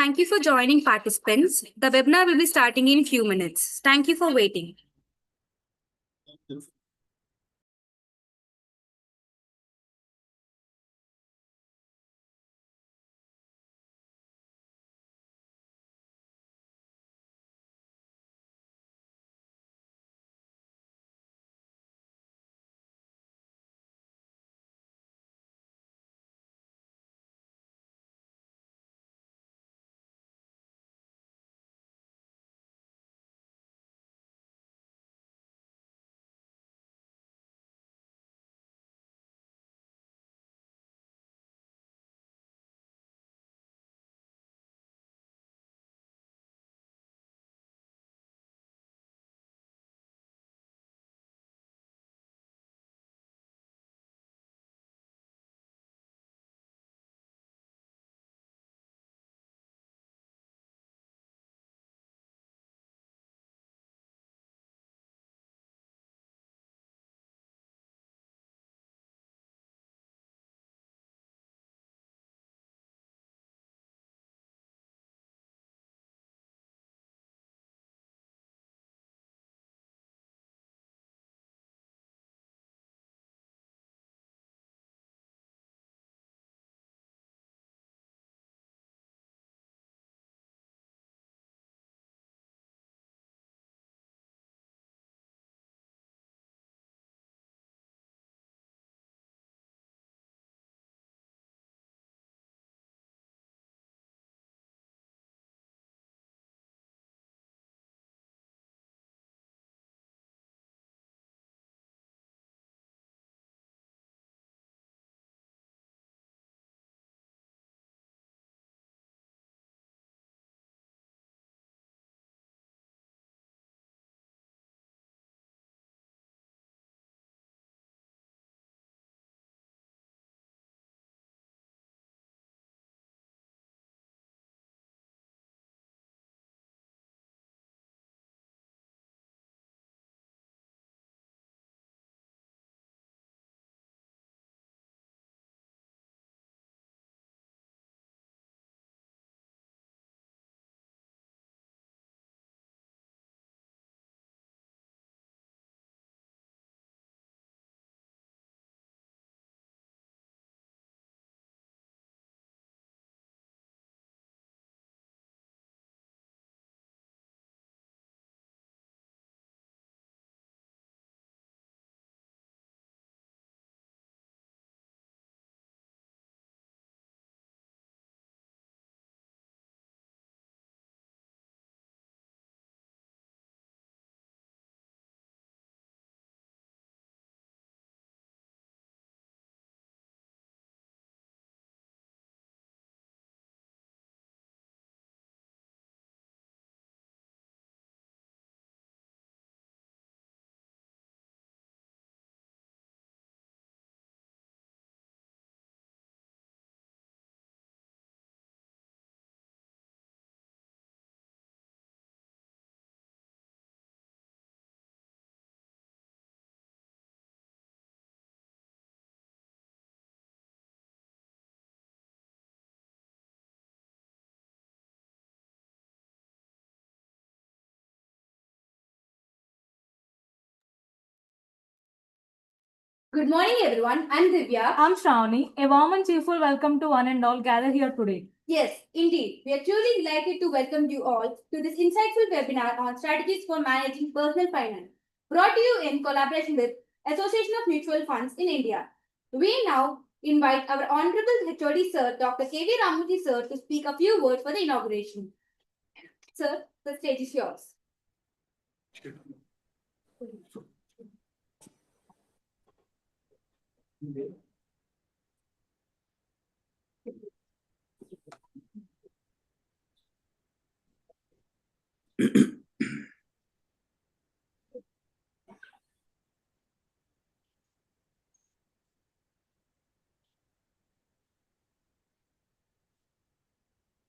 Thank you for joining, participants. The webinar will be starting in few minutes. Thank you for waiting. Good morning, everyone. I'm Divya. I'm Shravani. A warm and cheerful welcome to one and all gathered here today. Yes, indeed. We are truly delighted to welcome you all to this insightful webinar on strategies for managing personal finance, brought to you in collaboration with Association of Mutual Funds in India. We now invite our Honorable HOD Sir, Dr. K.V. Ramuji Sir, to speak a few words for the inauguration. Sir, the stage is yours.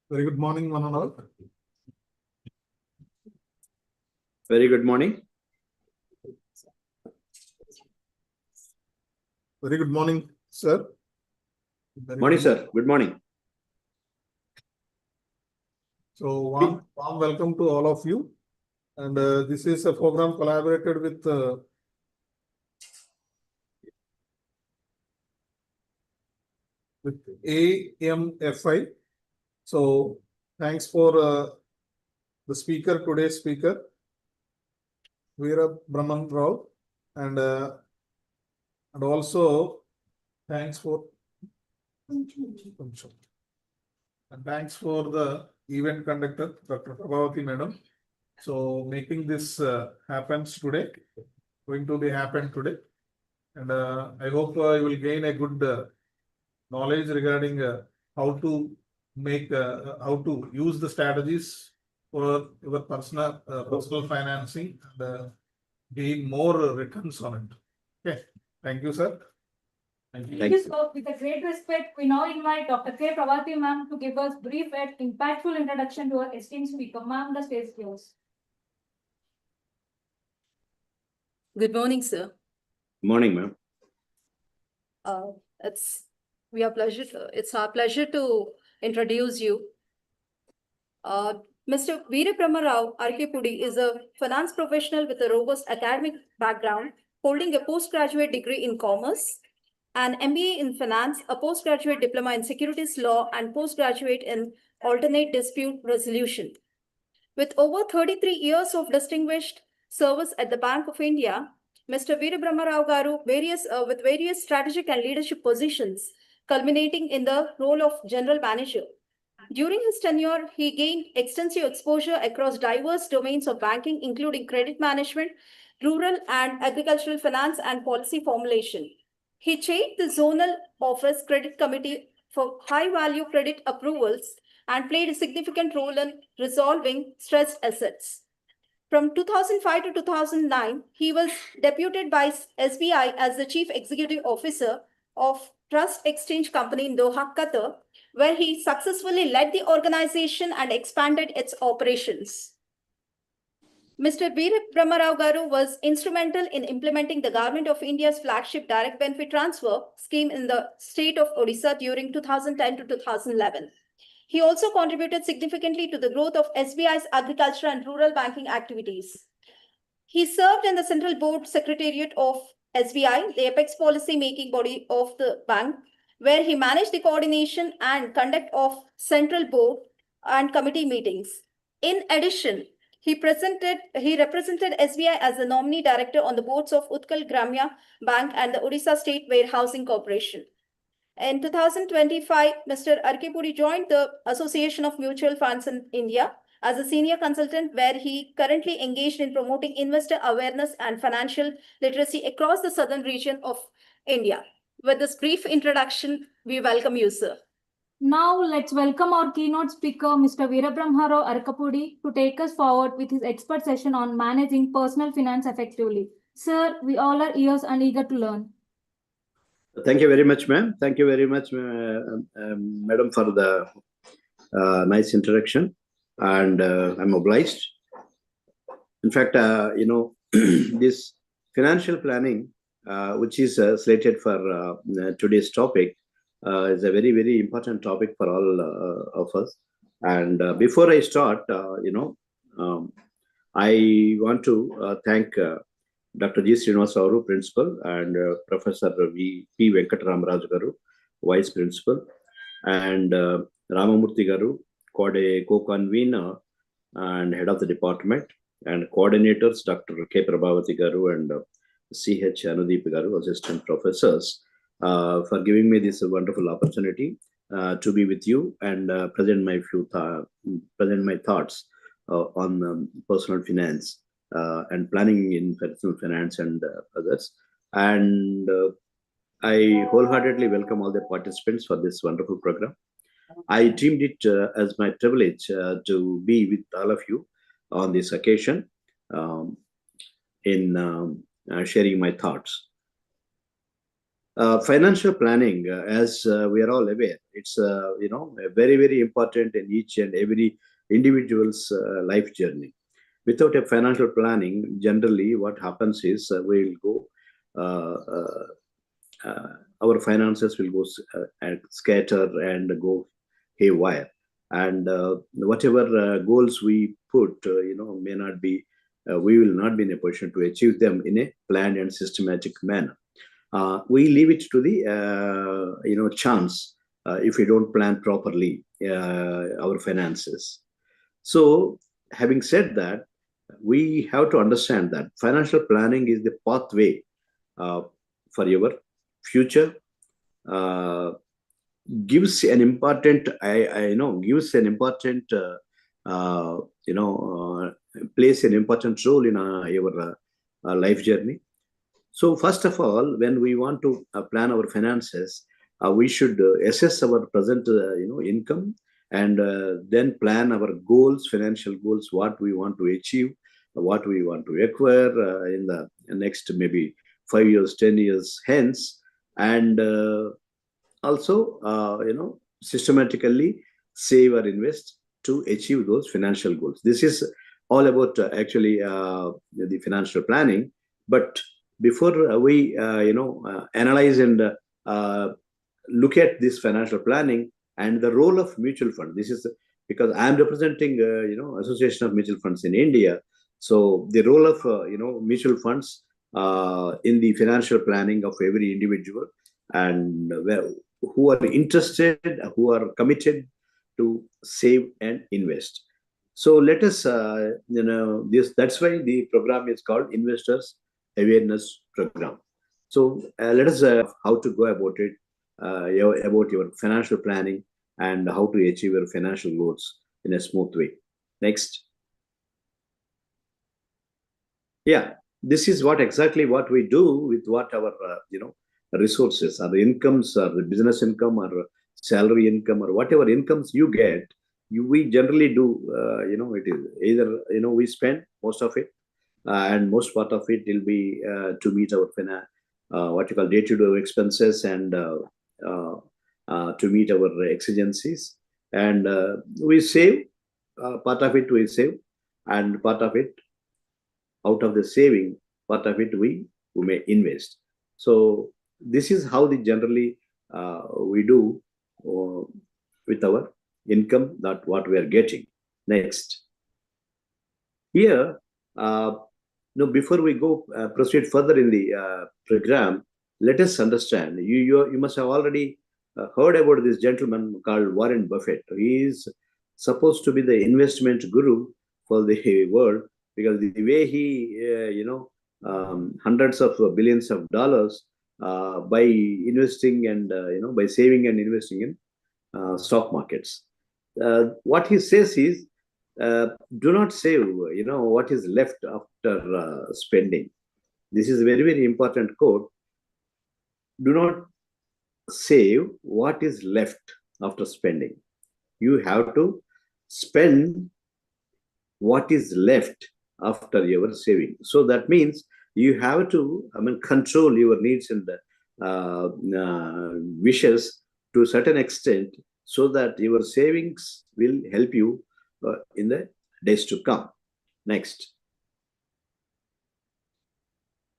Very good morning, one and all. Very good morning. Very good morning, sir. Morning, sir. Good morning. So warm welcome to all of you. And this is a program collaborated with AMFI. So thanks for today's speaker, Veera Brahman Rao, and also thanks for the event conductor, Dr. Prabhavati Madam. So making this happens today, going to be happen today. And I hope you will gain a good knowledge regarding how to use the strategies for your personal financing and gain more returns on it. Okay, thank you, sir. Thank you. Thank you, sir. With a great respect, we now invite Dr. K. Prabhavati ma'am to give us brief and impactful introduction to our esteemed speaker. Ma'am, the stage is yours. Good morning, sir. Morning, ma'am. It's our pleasure to introduce you. Mr. Veera Brahma Rao Arkepudi is a finance professional with a robust academic background, holding a postgraduate degree in commerce, an MBA in finance, a postgraduate diploma in securities law, and postgraduate in alternate dispute resolution. With over 33 years of distinguished service at the Bank of India, Mr. Veera Brahma Rao Garu with various strategic and leadership positions, culminating in the role of general manager. During his tenure, he gained extensive exposure across diverse domains of banking, including credit management, rural and agricultural finance, and policy formulation. He chaired the Zonal Office Credit Committee for high-value credit approvals and played a significant role in resolving stressed assets. From 2005 to 2009, he was deputed by SBI as the Chief Executive Officer of Trust Exchange Company in Doha, Qatar, where he successfully led the organization and expanded its operations. Mr. Veera Brahma Rao Garu was instrumental in implementing the Government of India's flagship direct benefit transfer scheme in the state of Odisha during 2010 to 2011. He also contributed significantly to the growth of SBI's agriculture and rural banking activities. He served in the Central Board Secretariat of SBI, the apex policy-making body of the bank, where he managed the coordination and conduct of Central Board and committee meetings. In addition, he represented SBI as the nominee director on the boards of Utkal Gramya Bank and the Odisha State Warehousing Corporation. In 2025, Mr. Arkepudi joined the Association of Mutual Funds in India as a senior consultant, where he currently engaged in promoting investor awareness and financial literacy across the southern region of India. With this brief introduction, we welcome you, sir. Now, let's welcome our keynote speaker, Mr. Veera Brahma Rao Arkepudi, to take us forward with his expert session on managing personal finance effectively. Sir, we all are ears and eager to learn. Thank you very much, ma'am. Thank you very much, madam, for the nice introduction. And I'm obliged. In fact, this financial planning, which is slated for today's topic, is a very, very important topic for all of us. And before I start, I want to thank Dr. G. Srinivasa Garu, Principal, and Professor V. P. Venkataramaraju Garu, Vice Principal, and Ramamurthy Garu, co-convener and head of the department, and coordinators, Dr. K. Prabhavati Garu and C.H. Anudeep Garu, assistant professors, for giving me this wonderful opportunity to be with you and present my thoughts on personal finance and planning in personal finance and others. And I wholeheartedly welcome all the participants for this wonderful program. I deemed it as my privilege to be with all of you on this occasion in sharing my thoughts. Financial planning, as we are all aware, it's very, very important in each and every individual's life journey. Without a financial planning, generally what happens is our finances will go scatter and go haywire. and whatever goals we put, may not be, we will not be in a position to achieve them in a planned and systematic manner. We leave it to the chance if we don't plan properly our finances. So, having said that, we have to understand that financial planning is the pathway for your future. Gives an important, gives an important, plays an important role in your life journey. So first of all, when we want to plan our finances, we should assess our present, income, and then plan our goals, financial goals, what we want to achieve, what we want to acquire in the next maybe 5 years, 10 years hence, and also, systematically save or invest to achieve those financial goals. This is all about actually the financial planning. But before we, analyze and look at this financial planning and the role of mutual fund, this is because I am representing, Association of Mutual Funds in India. So the role of, mutual funds in the financial planning of every individual, and who are interested, who are committed to save and invest. So let us, that's why the program is called Investors Awareness Program. So let us how to go about it, about your financial planning and how to achieve your financial goals in a smooth way. Next. Yeah, this is exactly what we do with what our, resources, or the incomes, or the business income, or salary income, or whatever incomes you get, we generally do, it is either, we spend most of it, and most part of it will be to meet our what you call day-to-day expenses, and to meet our exigencies. And we save, part of it we save, and part of it, out of the saving, part of it we may invest. So this is how generally we do with our income, that what we are getting. Next. Here, before we go proceed further in the program, let us understand. You must have already heard about this gentleman called Warren Buffett. He is supposed to be the investment guru for the world, because the way he, hundreds of billions of dollars by investing and, by saving and investing in stock markets. What he says is, do not save, what is left after spending. This is a very, very important quote. Do not save what is left after spending. You have to spend what is left after your saving. So that means you have to, control your needs and wishes to a certain extent, so that your savings will help you in the days to come. Next.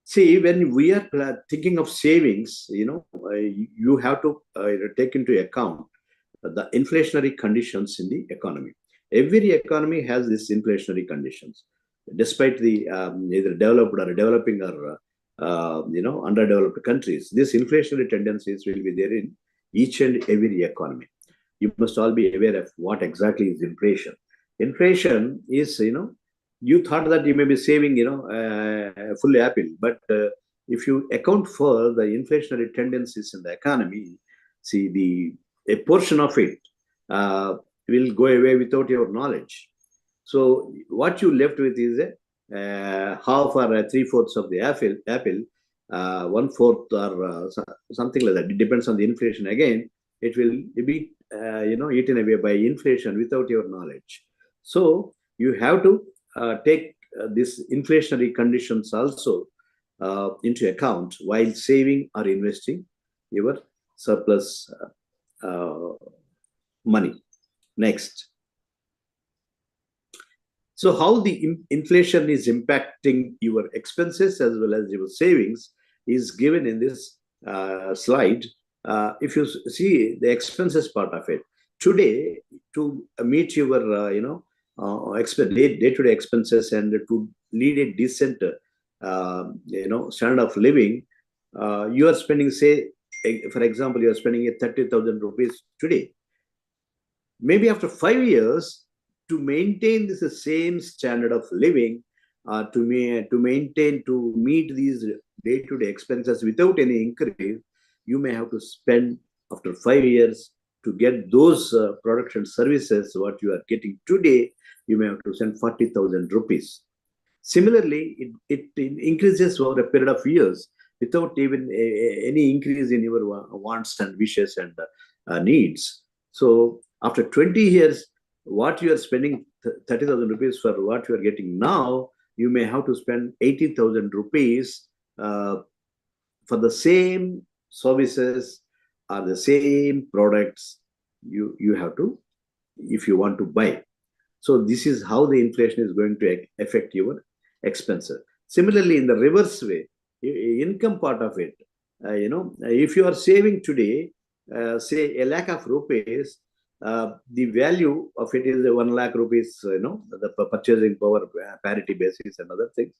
See, when we are thinking of savings, you have to take into account the inflationary conditions in the economy. Every economy has these inflationary conditions, despite the either developed or developing or underdeveloped countries. These inflationary tendencies will be there in each and every economy. You must all be aware of what exactly is inflation. Inflation is, you thought that you may be saving, full apple, but if you account for the inflationary tendencies in the economy, see, a portion of it will go away without your knowledge. So what you left with is half or 3/4 of the apple, 1/4 or something like that. It depends on the inflation. Again, it will be eaten away by inflation without your knowledge. So you have to take these inflationary conditions also into account while saving or investing your surplus money. Next. So how the inflation is impacting your expenses as well as your savings is given in this slide. If you see the expenses part of it, today to meet your, day-to-day expenses and to lead a decent, standard of living, you are spending, say, for example, you are spending 30,000 rupees today. Maybe after 5 years, to maintain this same standard of living, to meet these day-to-day expenses without any increase, you may have to spend after 5 years to get those products and services what you are getting today. You may have to spend 40,000 rupees. Similarly, it increases over a period of years without even any increase in your wants and wishes and needs. So after 20 years, what you are spending 30,000 rupees for what you are getting now, you may have to spend 80,000 rupees for the same services or the same products you have to, if you want to buy. So this is how the inflation is going to affect your expenses. Similarly, in the reverse way, income part of it, if you are saving today, say 1 lakh of rupees, the value of it is 1 lakh rupees, the purchasing power parity basis and other things.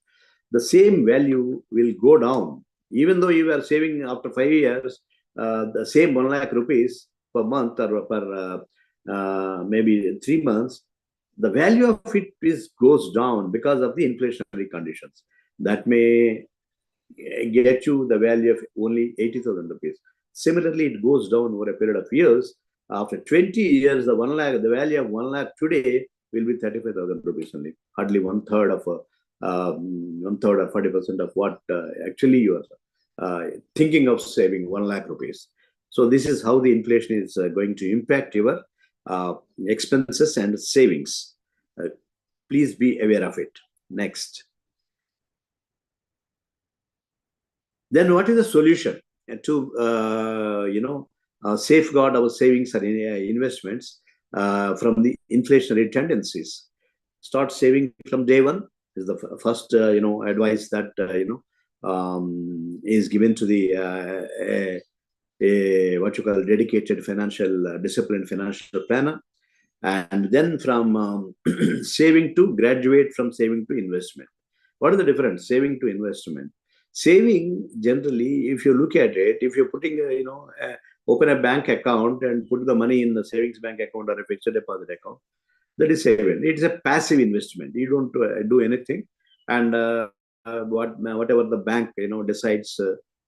The same value will go down. Even though you are saving after 5 years, the same 1 lakh rupees per month or per maybe 3 months, the value of it goes down because of the inflationary conditions. That may get you the value of only 80,000 rupees. Similarly, it goes down over a period of years. After 20 years, the value of 1 lakh today will be 35,000 rupees only. Hardly one third or 40% of what actually you are thinking of saving 1 lakh rupees. So this is how the inflation is going to impact your expenses and savings. Please be aware of it. Next. Then what is the solution to safeguard our savings and investments from the inflationary tendencies? Start saving from day one is the first advice that is given to the what you call dedicated financial disciplined financial planner. And then from saving to graduate from saving to investment. What is the difference? Saving to investment. Saving, generally, if you look at it, if you're putting open a bank account and put the money in the savings bank account or a fixed deposit account, that is saving. It's a passive investment. You don't do anything, and whatever the bank decides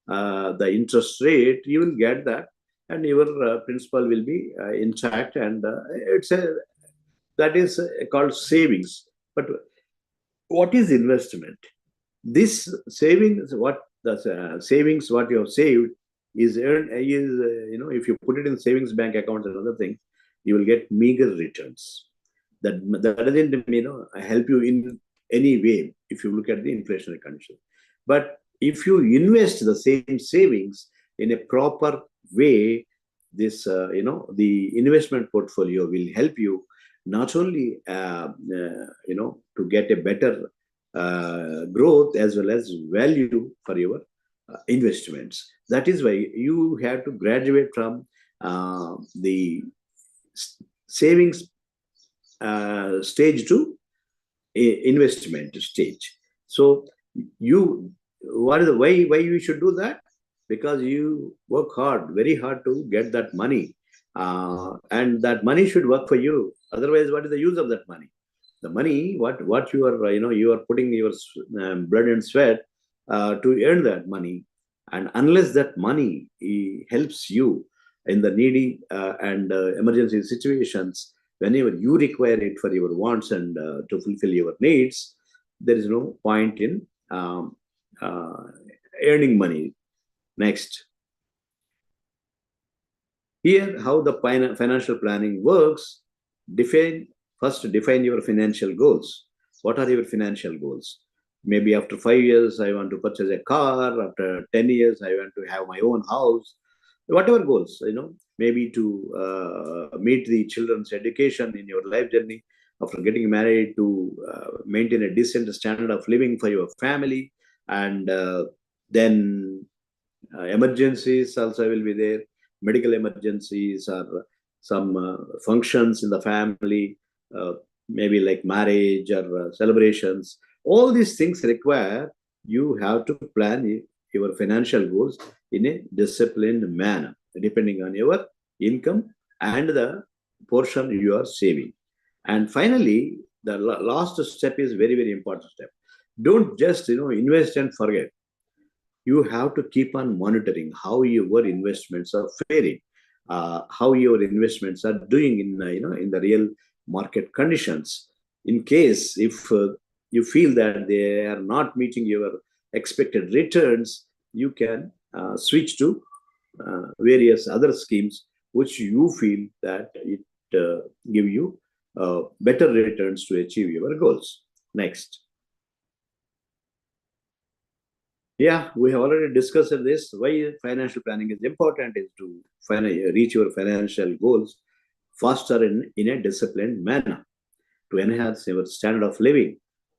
the interest rate, you will get that, and your principal will be intact, and that is called savings. But what is investment? This savings, what you have saved is earned, if you put it in savings bank accounts and other things, you will get meager returns. That doesn't help you in any way if you look at the inflationary condition. But if you invest the same savings in a proper way, this the investment portfolio will help you not only to get a better growth as well as value for your investments. That is why you have to graduate from the savings stage to investment stage. So why you should do that? Because you work hard, very hard to get that money, and that money should work for you. Otherwise, what is the use of that money? The money, what you are you are putting your blood and sweat to earn that money, and unless that money helps you in the needy and emergency situations, whenever you require it for your wants and to fulfill your needs, there is no point in earning money. Next. Here, how the financial planning works. First, define your financial goals. What are your financial goals? Maybe after 5 years, I want to purchase a car. After 10 years, I want to have my own house. Whatever goals, maybe to meet the children's education in your life journey. After getting married, to maintain a decent standard of living for your family. And then emergencies also will be there. Medical emergencies or some functions in the family, maybe like marriage or celebrations. All these things require you have to plan your financial goals in a disciplined manner, depending on your income and the portion you are saving. And finally, the last step is very, very important step. Don't just invest and forget. You have to keep on monitoring how your investments are faring, how your investments are doing in in the real market conditions. In case if you feel that they are not meeting your expected returns, you can switch to various other schemes which you feel that it give you better returns to achieve your goals. Next. Yeah, we have already discussed this. Why financial planning is important is to reach your financial goals faster in a disciplined manner, to enhance your standard of living,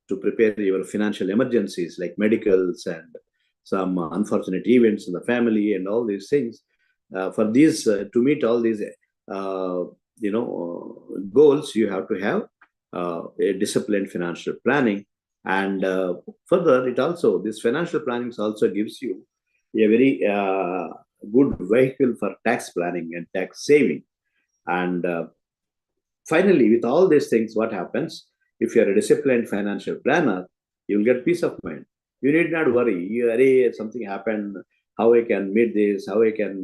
to prepare your financial emergencies like medicals and some unfortunate events in the family and all these things. For these, to meet all these, goals, you have to have a disciplined financial planning. And further, this financial planning also gives you a very good vehicle for tax planning and tax saving. And finally, with all these things, what happens? If you're a disciplined financial planner, you'll get peace of mind. You need not worry. Something happened. How I can meet this? How I can,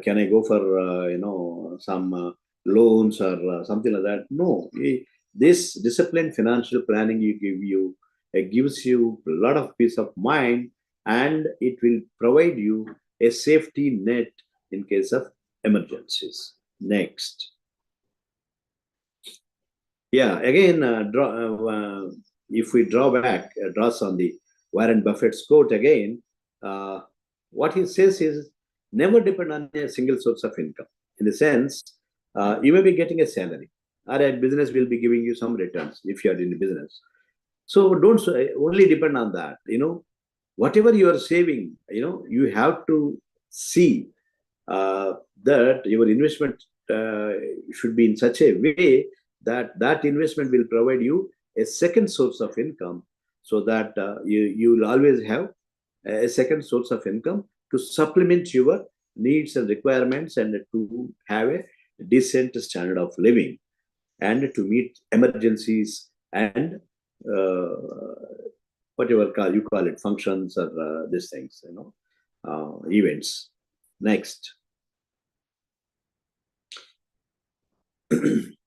can I go for, some loans or something like that? No. This disciplined financial planning gives you a lot of peace of mind, and it will provide you a safety net in case of emergencies. Next. Yeah, again, if we draws on the Warren Buffett's quote again, what he says is never depend on a single source of income. In the sense, you may be getting a salary, or a business will be giving you some returns if you are in the business. So don't only depend on that. Whatever you are saving, you have to see that your investment should be in such a way that investment will provide you a second source of income, so that you will always have a second source of income to supplement your needs and requirements, and to have a decent standard of living, and to meet emergencies and whatever you call it, functions or these things, events. Next.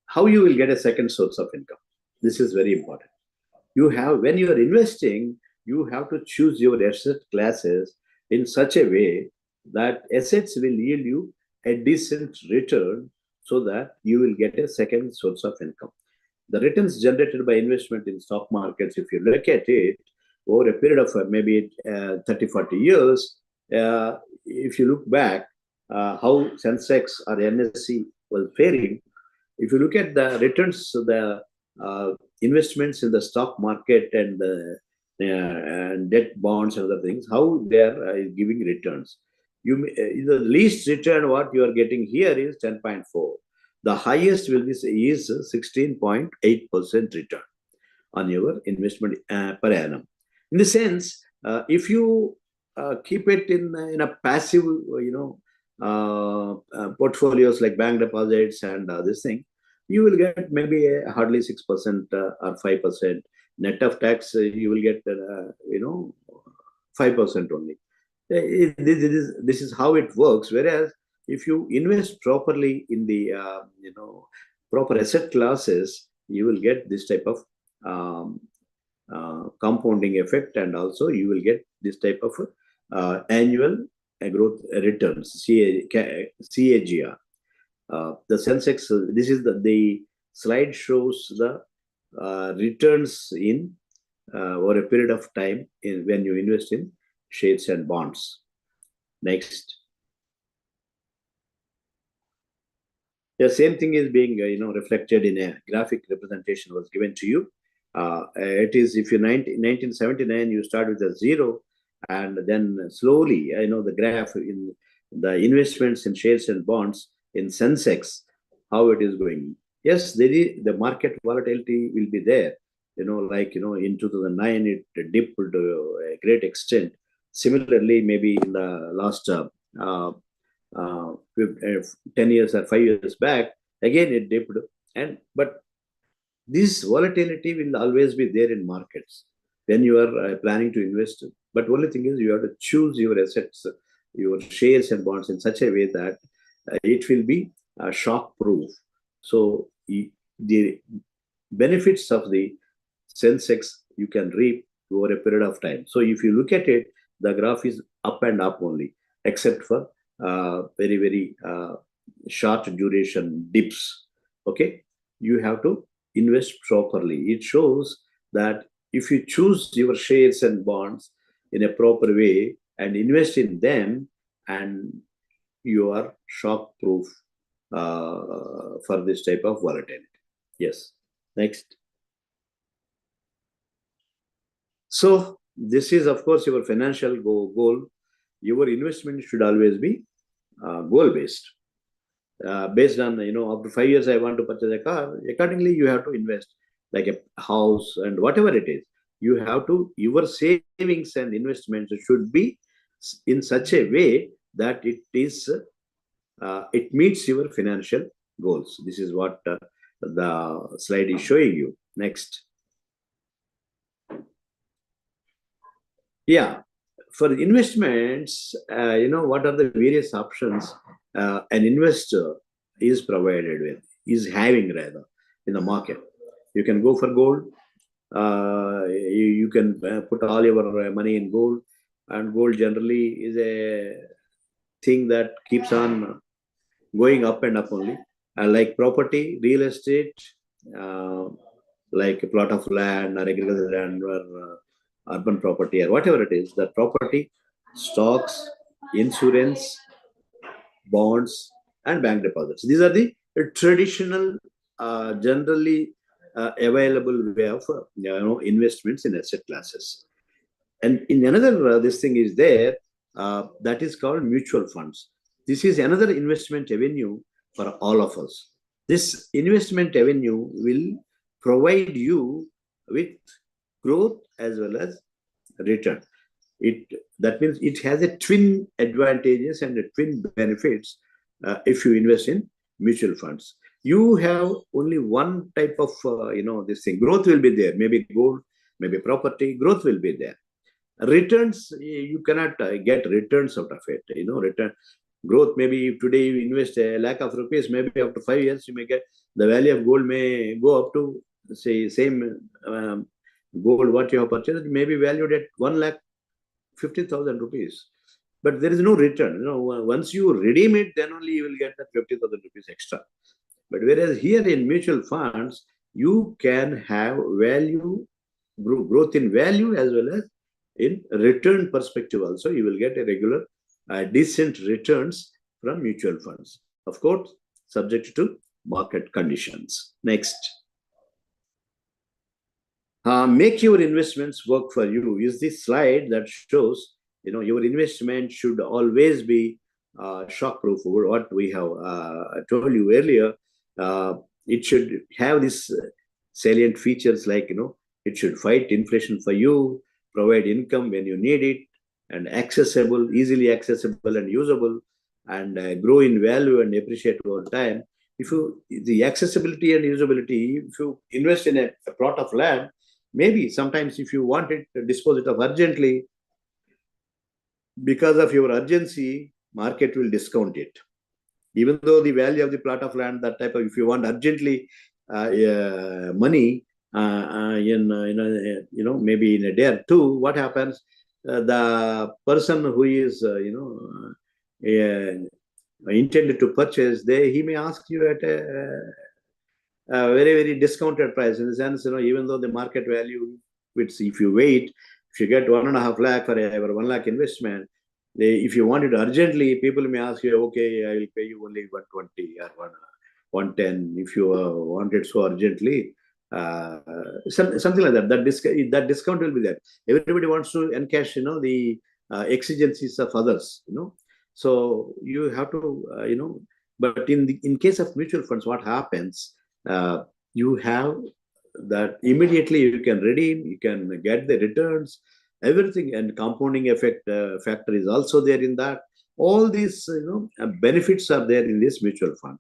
How you will get a second source of income? This is very important. When you are investing, you have to choose your asset classes in such a way that assets will yield you a decent return, so that you will get a second source of income. The returns generated by investment in stock markets, if you look at it over a period of maybe 30-40 years, if you look back how Sensex or NSE was faring, if you look at the returns, the investments in the stock market and debt bonds and other things, how they are giving returns. The least return what you are getting here is 10.4. The highest will be is 16.8% return on your investment per annum. In the sense, if you keep it in a passive, portfolios like bank deposits and this thing, you will get maybe hardly 6% or 5%. Net of tax, you will get 5% only. This is how it works. Whereas if you invest properly in the proper asset classes, you will get this type of compounding effect, and also you will get this type of annual growth returns, CAGR. The Sensex, this is the slide shows the returns in over a period of time when you invest in shares and bonds. Next. The same thing is being reflected in a graphic representation was given to you. It is, if you 1979 you start with a 0, and then slowly the graph in the investments in shares and bonds in Sensex, how it is going. Yes, the market volatility will be there. Like, in 2009, it dipped to a great extent. Similarly, maybe in the last 10 years or 5 years back, again it dipped. But this volatility will always be there in markets when you are planning to invest. But only thing is, you have to choose your assets, your shares and bonds in such a way that it will be shock proof. So the benefits of the Sensex you can reap over a period of time. So if you look at it, the graph is up and up only, except for very, very short duration dips. Okay, you have to invest properly. It shows that if you choose your shares and bonds in a proper way and invest in them, and you are shock proof for this type of volatility. Yes. Next. So this is, of course, your financial goal. Your investment should always be goal-based. Based on, after 5 years, I want to purchase a car. Accordingly, you have to invest like a house and whatever it is. You have to, your savings and investments should be in such a way that it meets your financial goals. This is what the slide is showing you. Next. Yeah, for investments, what are the various options an investor is provided with, is having rather, in the market. You can go for gold. You can put all your money in gold, and gold generally is a thing that keeps on going up and up only. Like property, real estate, like a plot of land or agricultural land or urban property or whatever it is, that property, stocks, insurance, bonds, and bank deposits. These are the traditional, generally available way of investments in asset classes. And in another, this thing is there, that is called mutual funds. This is another investment avenue for all of us. This investment avenue will provide you with growth as well as return. That means it has a twin advantages and a twin benefits if you invest in mutual funds. You have only one type of this thing. Growth will be there. Maybe gold, maybe property. Growth will be there. Returns, you cannot get returns out of it. Return growth. Maybe if today you invest ₹1 lakh, maybe after 5 years you may get the value of gold may go up to, say, same gold what you have purchased may be valued at ₹1,50,000. But there is no return. Once you redeem it, then only you will get that ₹50,000 extra. But whereas here in mutual funds, you can have value, growth in value as well as in return perspective also. You will get a regular, decent returns from mutual funds. Of course, subject to market conditions. Next. Make your investments work for you is this slide that shows, your investment should always be shock-proof. What we have told you earlier, it should have these salient features like, it should fight inflation for you, provide income when you need it, and accessible, easily accessible and usable, and grow in value and appreciate over time. The accessibility and usability, if you invest in a plot of land, maybe sometimes if you want it, dispose it of urgently, because of your urgency, market will discount it. Even though the value of the plot of land, that type of, if you want urgently money, maybe in a day or two, what happens? The person who is, intended to purchase, he may ask you at a very, very discounted price, in the sense, even though the market value, which if you wait, if you get 1.5 lakh for a 1 lakh investment, if you want it urgently, people may ask you, okay, I will pay you only 120 or 110 if you want it so urgently. Something like that. That discount will be there. Everybody wants to encash, the exigencies of others, So you have to, But in case of mutual funds, what happens? You have that immediately you can redeem, you can get the returns, everything, and compounding effect factor is also there in that. All these benefits are there in this mutual fund.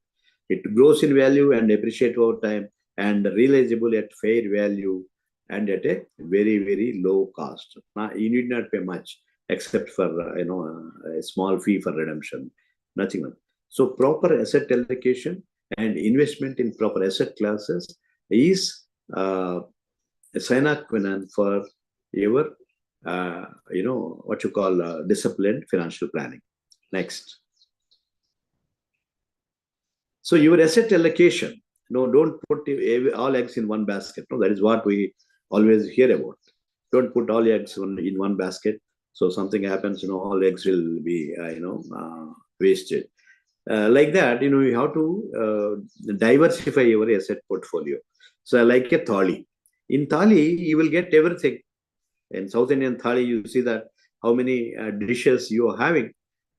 It grows in value and appreciate over time, and realizable at fair value and at a very, very low cost. Now, you need not pay much except for a small fee for redemption, nothing much. So proper asset allocation and investment in proper asset classes is a sine qua non for your what you call disciplined financial planning. Next. So your asset allocation, don't put all eggs in one basket. No, that is what we always hear about. Don't put all eggs in one basket. So something happens, all eggs will be, wasted. Like that, you have to diversify your asset portfolio. So like a thali. In thali, you will get everything. In South Indian thali, you see that how many dishes you are having.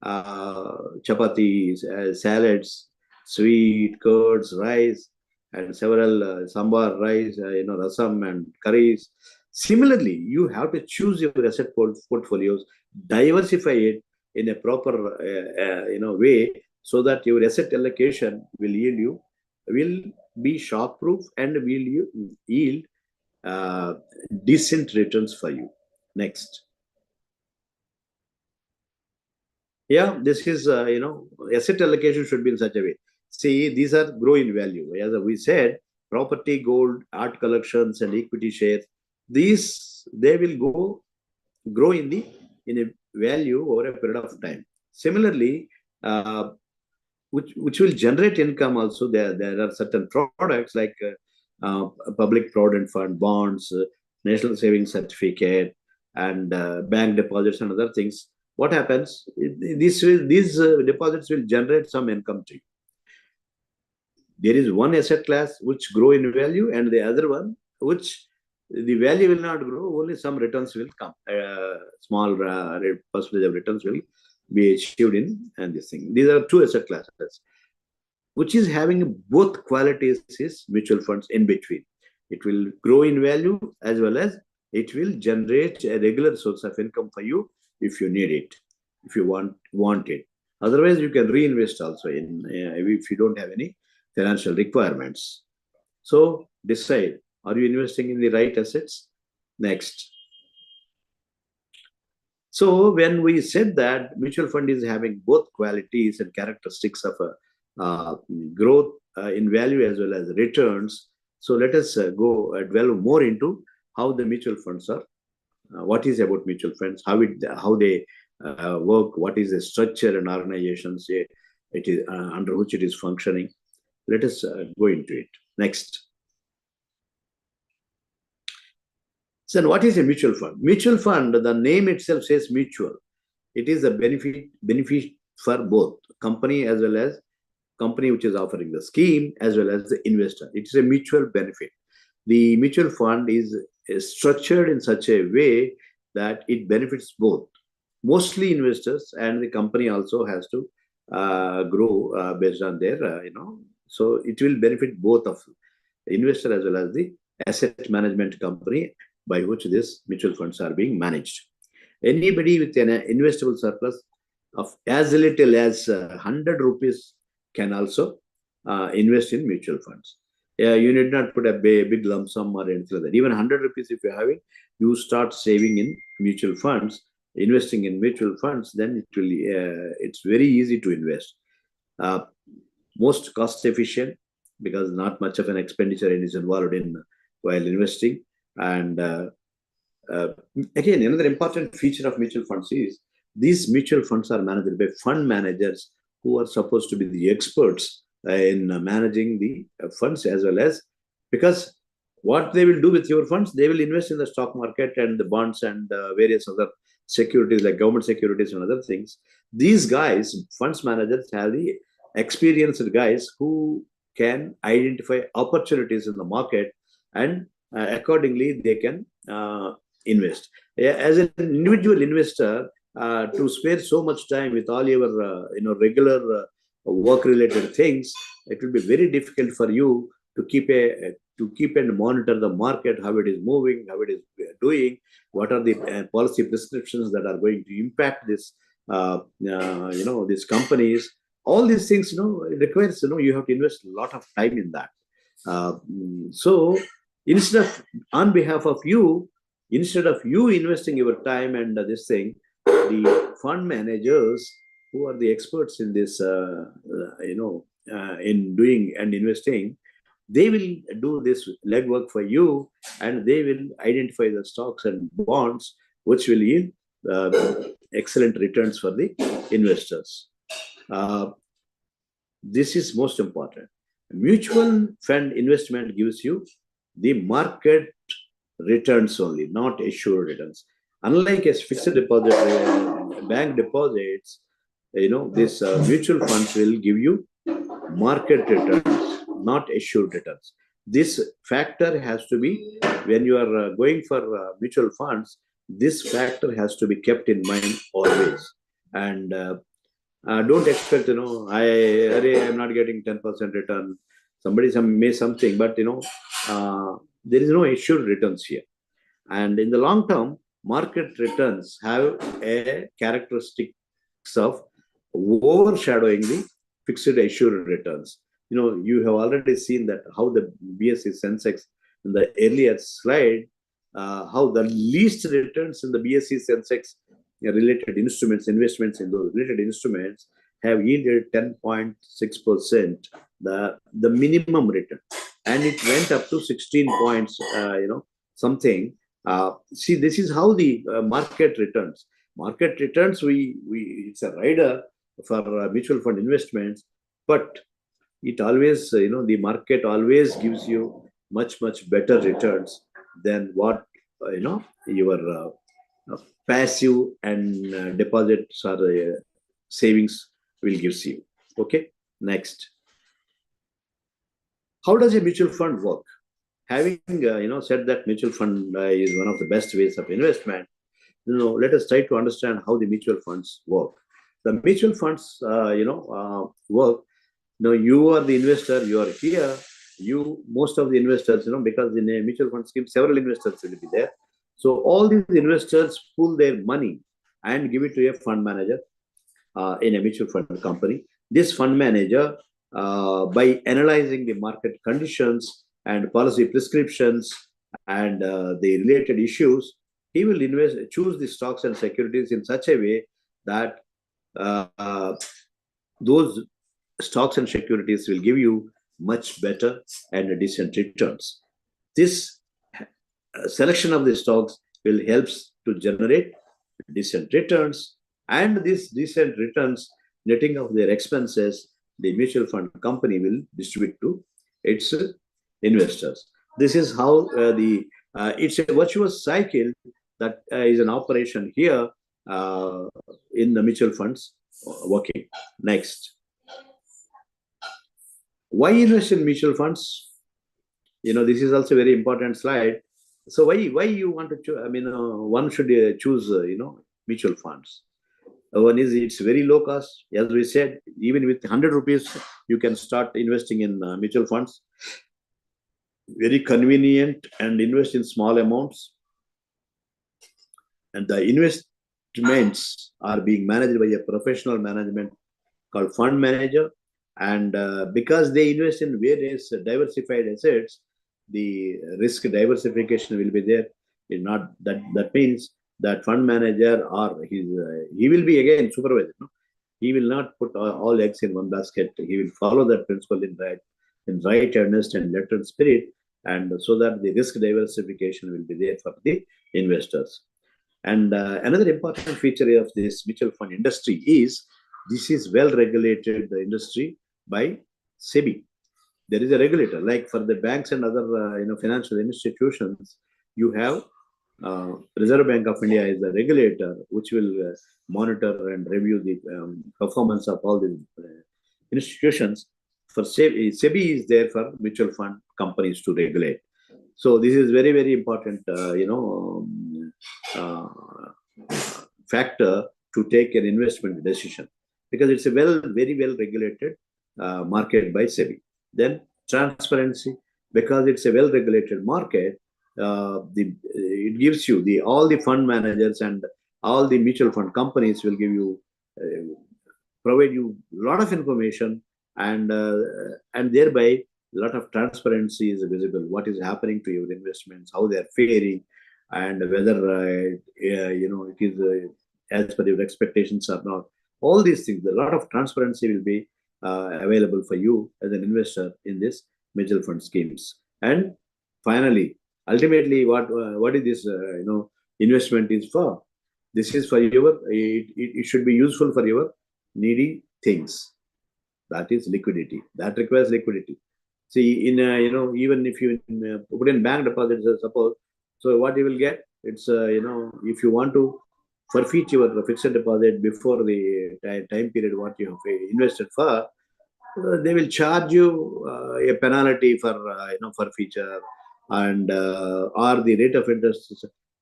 Chapatis, salads, sweet, curds, rice, and several sambar, rice, rasam and curries. Similarly, you have to choose your asset portfolios, diversify it in a proper way, so that your asset allocation will be shock-proof and will yield decent returns for you. Next. Yeah, this is, asset allocation should be in such a way. See, these are grow in value. As we said, property, gold, art collections, and equity shares, they will grow in a value over a period of time. Similarly, which will generate income also. There are certain products like public provident fund, bonds, national savings certificate, and bank deposits and other things. What happens? These deposits will generate some income to you. There is one asset class which grow in value, and the other one which the value will not grow. Only some returns will come. Small percentage of returns will be achieved in this thing. These are two asset classes, which is having both qualities is mutual funds in between. It will grow in value as well as it will generate a regular source of income for you if you need it, if you want it. Otherwise, you can reinvest also if you don't have any financial requirements. So decide, are you investing in the right assets? Next. So when we said that mutual fund is having both qualities and characteristics of a growth in value as well as returns, so let us go delve more into how the mutual funds are. What is about mutual funds? How they work? What is the structure and organizations it is under which it is functioning? Let us go into it. Next. So what is a mutual fund? Mutual fund, the name itself says mutual. It is a benefit for both company as well as company which is offering the scheme as well as the investor. It is a mutual benefit. The mutual fund is structured in such a way that it benefits both. Mostly investors, and the company also has to grow based on their, so it will benefit both of the investor as well as the asset management company by which these mutual funds are being managed. Anybody with an investable surplus of as little as 100 rupees can also invest in mutual funds. You need not put a big lump sum or anything like that. Even 100 rupees if you're having, you start saving in mutual funds, investing in mutual funds, then it will it's very easy to invest. Most cost efficient, because not much of an expenditure is involved in while investing. And again, another important feature of mutual funds is these mutual funds are managed by fund managers who are supposed to be the experts in managing the funds, as well as, because what they will do with your funds, they will invest in the stock market and the bonds and various other securities like government securities and other things. These guys, funds managers, have the experienced guys who can identify opportunities in the market, and accordingly they can invest. As an individual investor, to spare so much time with all your regular work-related things, it will be very difficult for you to keep and monitor the market, how it is moving, how it is doing, what are the policy prescriptions that are going to impact this, these companies. All these things, it requires, you have to invest a lot of time in that. So instead of, on behalf of you, instead of you investing your time and this thing, the fund managers who are the experts in this, in doing and investing, they will do this legwork for you, and they will identify the stocks and bonds which will yield excellent returns for the investors. This is most important. Mutual fund investment gives you the market returns only, not assured returns. Unlike a fixed deposit, bank deposits, this mutual funds will give you market returns, not assured returns. This factor has to be, when you are going for mutual funds, this factor has to be kept in mind always. And don't expect, I'm not getting 10% return. Somebody may something, but there is no assured returns here. And in the long term, market returns have a characteristics of overshadowing the fixed assured returns. You have already seen that how the BSE Sensex in the earlier slide, how the least returns in the BSE Sensex related instruments, investments in those related instruments have yielded 10.6%, the minimum return, and it went up to 16 points, something. See, this is how the market returns. Market returns, it's a rider for mutual fund investments, but it always, the market always gives you much better returns than what your passive and deposits or savings will give you. Okay, next. How does a mutual fund work? Having said that mutual fund is one of the best ways of investment, let us try to understand how the mutual funds work. The mutual funds, work. You are the investor. You are here. Most of the investors, because in a mutual fund scheme, several investors will be there. So all these investors pool their money and give it to a fund manager in a mutual fund company. This fund manager, by analyzing the market conditions and policy prescriptions and the related issues, he will choose the stocks and securities in such a way that those stocks and securities will give you much better and decent returns. This selection of the stocks will help to generate decent returns, and these decent returns, netting of their expenses, the mutual fund company will distribute to its investors. This is how it's a virtuous cycle that is an operation here in the mutual funds working. Next. Why invest in mutual funds? This is also a very important slide. So why you want to choose? One should choose, mutual funds. One is it's very low cost. As we said, even with 100 rupees, you can start investing in mutual funds. Very convenient and invest in small amounts. And the investments are being managed by a professional management called fund manager. And because they invest in various diversified assets, the risk diversification will be there. That means that fund manager or he will be again supervisor. He will not put all eggs in one basket. He will follow that principle in right earnest and letter spirit, and so that the risk diversification will be there for the investors. And another important feature of this mutual fund industry is this is well regulated industry by SEBI. There is a regulator, like for the banks and other financial institutions. You have Reserve Bank of India is the regulator, which will monitor and review the performance of all the institutions. For SEBI is there for mutual fund companies to regulate. So this is very, very important, factor to take an investment decision. because it's a very well regulated market by SEBI. Then transparency, because it's a well regulated market, it gives you all the fund managers and all the mutual fund companies will give you provide you a lot of information, and thereby a lot of transparency is visible. What is happening to your investments, how they are faring, and whether it is as per your expectations or not. All these things, a lot of transparency will be available for you as an investor in this mutual fund schemes. And finally, ultimately, what is this investment is for? This is for it should be useful for your needy things. That is liquidity. That requires liquidity. See, in even if you put in bank deposits, suppose, so what you will get, it's if you want to forfeit your fixed deposit before the time period what you have invested for, they will charge you a penalty for forfeiture, and or the rate of interest.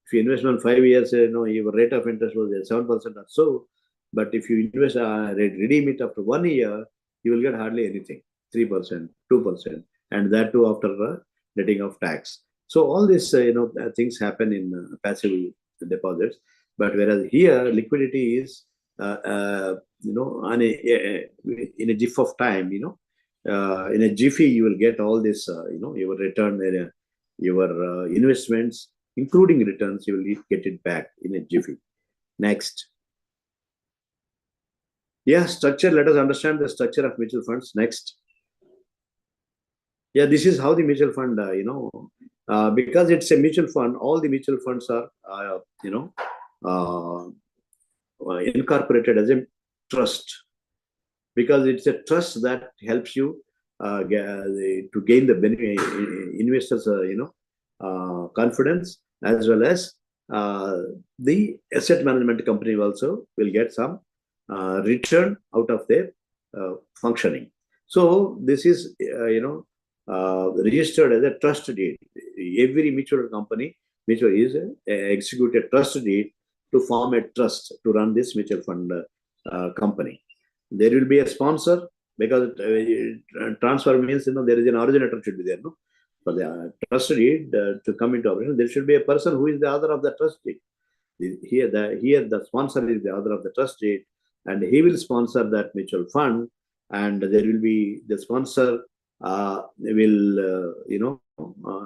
If you invest on 5 years, your rate of interest was 7% or so. But if you invest redeem it after 1 year, you will get hardly anything, 3%, 2%, and that too after letting of tax. So all these things happen in passive deposits. But whereas here liquidity is in a jiff of time, in a jiffy you will get all this your return, your investments including returns, you will get it back in a jiffy. Next. Yeah, structure. Let us understand the structure of mutual funds. Next. Yeah, this is how the mutual fund, because it's a mutual fund, all the mutual funds are, incorporated as a trust, because it's a trust that helps you to gain the benefit, investors, confidence, as well as the asset management company also will get some return out of their functioning. So this is, registered as a trust deed. Every mutual company, is execute a trust deed to form a trust to run this mutual fund company. There will be a sponsor, because transfer means there is an originator should be there. No, for the trust deed to come into operation, there should be a person who is the author of the trust deed. Here the sponsor is the author of the trust deed, and he will sponsor that mutual fund, and there will be the sponsor will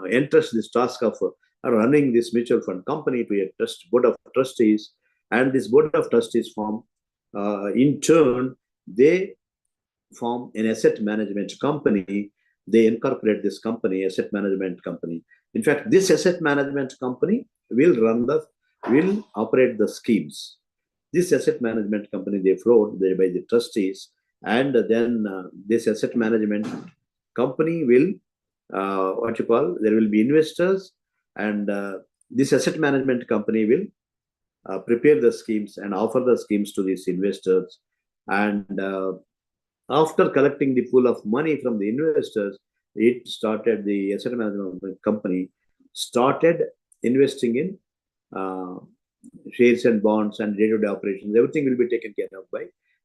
entrust this task of running this mutual fund company to a board of trustees, and this board of trustees form in turn they form an asset management company. They incorporate this company, asset management company. In fact, this asset management company will operate the schemes. This asset management company, they float by the trustees, and then this asset management company will there will be investors, and this asset management company will prepare the schemes and offer the schemes to these investors. And after collecting the pool of money from the investors, the asset management company started investing in shares and bonds and day-to-day operations. Everything will be taken care of by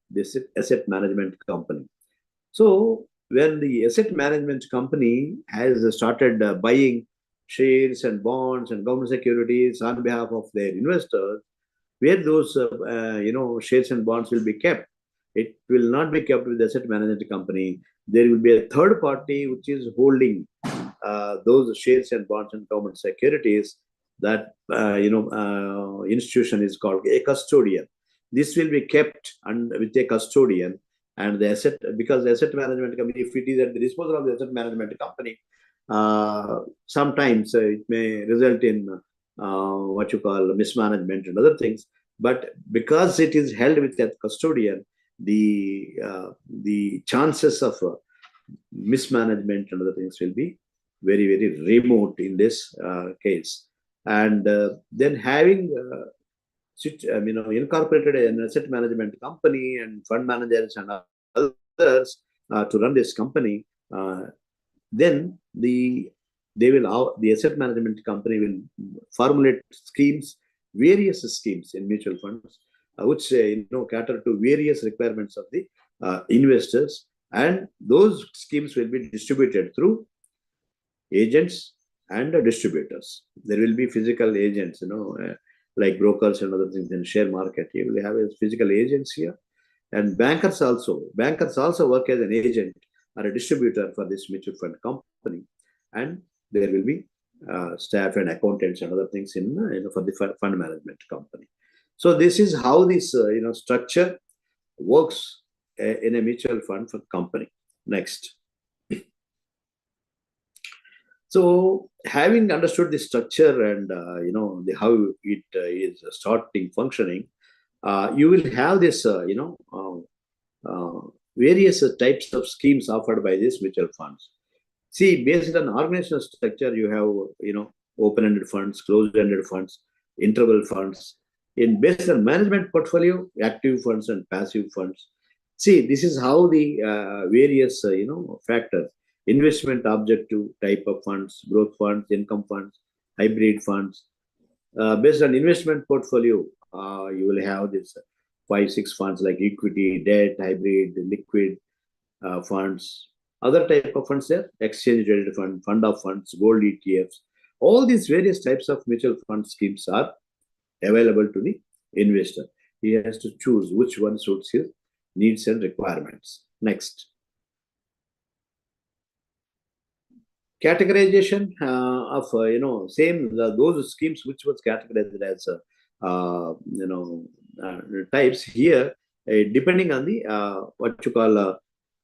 this asset management company. So when the asset management company has started buying shares and bonds and government securities on behalf of their investors, where those shares and bonds will be kept, it will not be kept with the asset management company. There will be a third party which is holding those shares and bonds and government securities. That institution is called a custodian. This will be kept with a custodian, and the asset, because the asset management company, if it is at the disposal of the asset management company, sometimes it may result in what you call mismanagement and other things. But because it is held with that custodian, the chances of mismanagement and other things will be very, very remote in this case. And then having incorporated an asset management company and fund managers and others to run this company, then the asset management company will formulate schemes, various schemes in mutual funds, which cater to various requirements of the investors, and those schemes will be distributed through agents and distributors. There will be physical agents, like brokers and other things in share market. You will have a physical agents here, and bankers also. Bankers also work as an agent or a distributor for this mutual fund company, and there will be staff and accountants and other things in for the fund management company. So this is how this structure works in a mutual fund for company. Next. So having understood the structure and how it is starting functioning, you will have this various types of schemes offered by these mutual funds. See, based on organizational structure, you have open-ended funds, closed-ended funds, interval funds. Based on management portfolio, active funds and passive funds. See, this is how the various factors. Investment objective type of funds, growth funds, income funds, hybrid funds. Based on investment portfolio, you will have this 5-6 funds like equity, debt, hybrid, liquid funds. Other type of funds there, exchange traded fund, fund of funds, gold ETFs. All these various types of mutual fund schemes are available to the investor. He has to choose which one suits his needs and requirements. Next. Categorization of those schemes which was categorized as types here, depending on the what you call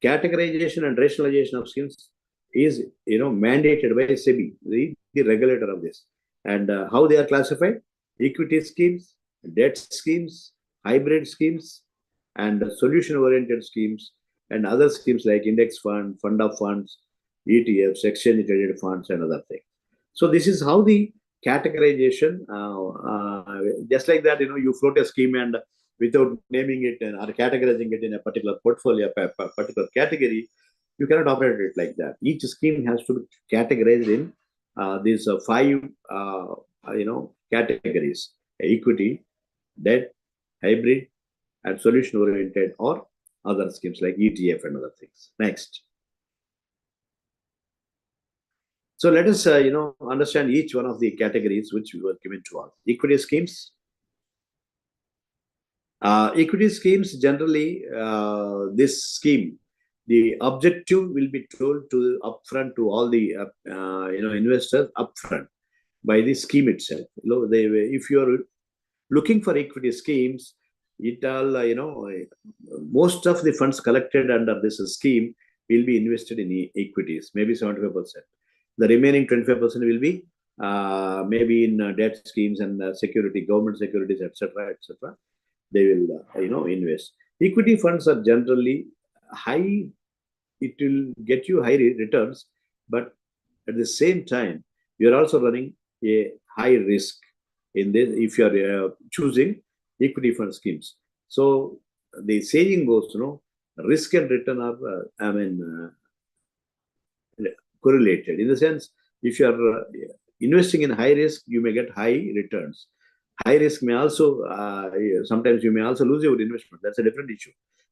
categorization and rationalization of schemes is mandated by SEBI, the regulator of this. And how they are classified: equity schemes, debt schemes, hybrid schemes, and solution-oriented schemes, and other schemes like index fund, fund of funds, ETFs, exchange traded funds, and other things. So this is how the categorization, just like that, you float a scheme and without naming it or categorizing it in a particular portfolio, a particular category, you cannot operate it like that. Each scheme has to be categorized in these 5, categories: equity, debt, hybrid, and solution-oriented or other schemes like ETF and other things. Next. So let us, understand each one of the categories which we were given to us. Equity schemes. Equity schemes, generally, this scheme, the objective will be told to upfront to all the investors upfront by the scheme itself. If you are looking for equity schemes, it all most of the funds collected under this scheme will be invested in equities, maybe 75%. The remaining 25% will be maybe in debt schemes and security, government securities, etc., etc. They will, invest. Equity funds are generally high. It will get you high returns, but at the same time, you're also running a high risk in this if you're choosing equity fund schemes. So the saying goes, risk and return are, correlated, in the sense, if you are investing in high risk, you may get high returns. High risk may also, sometimes you may also lose your investment. That's a different issue.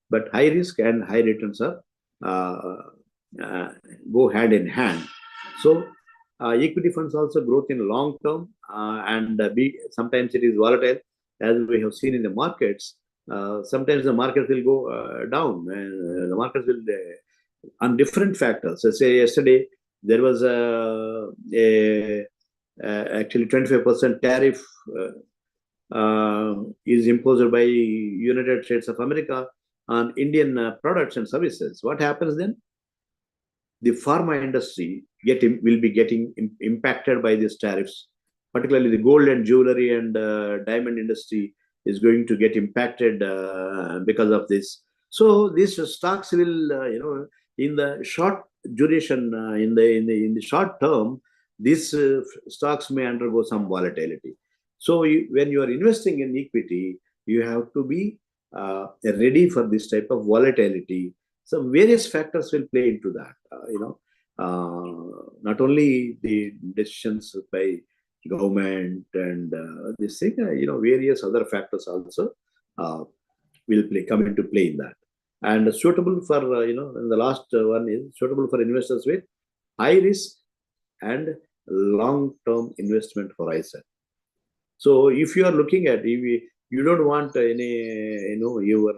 But high risk and high returns are go hand in hand. So equity funds also growth in long term and sometimes it is volatile, as we have seen in the markets. Sometimes the market will go down, and the markets will on different factors. Let's say yesterday there was actually 25% tariff is imposed by United States of America on Indian products and services. What happens then? The pharma industry will be getting impacted by these tariffs. Particularly the gold and jewelry and diamond industry is going to get impacted because of this. So these stocks will, in the short duration, in the short term, these stocks may undergo some volatility. So when you are investing in equity, you have to be ready for this type of volatility. So various factors will play into that. Not only the decisions by government and this thing, various other factors also will come into play in that. And suitable for, and the last one is suitable for investors with high risk and long-term investment horizon. So if you are looking at, if you don't want any, your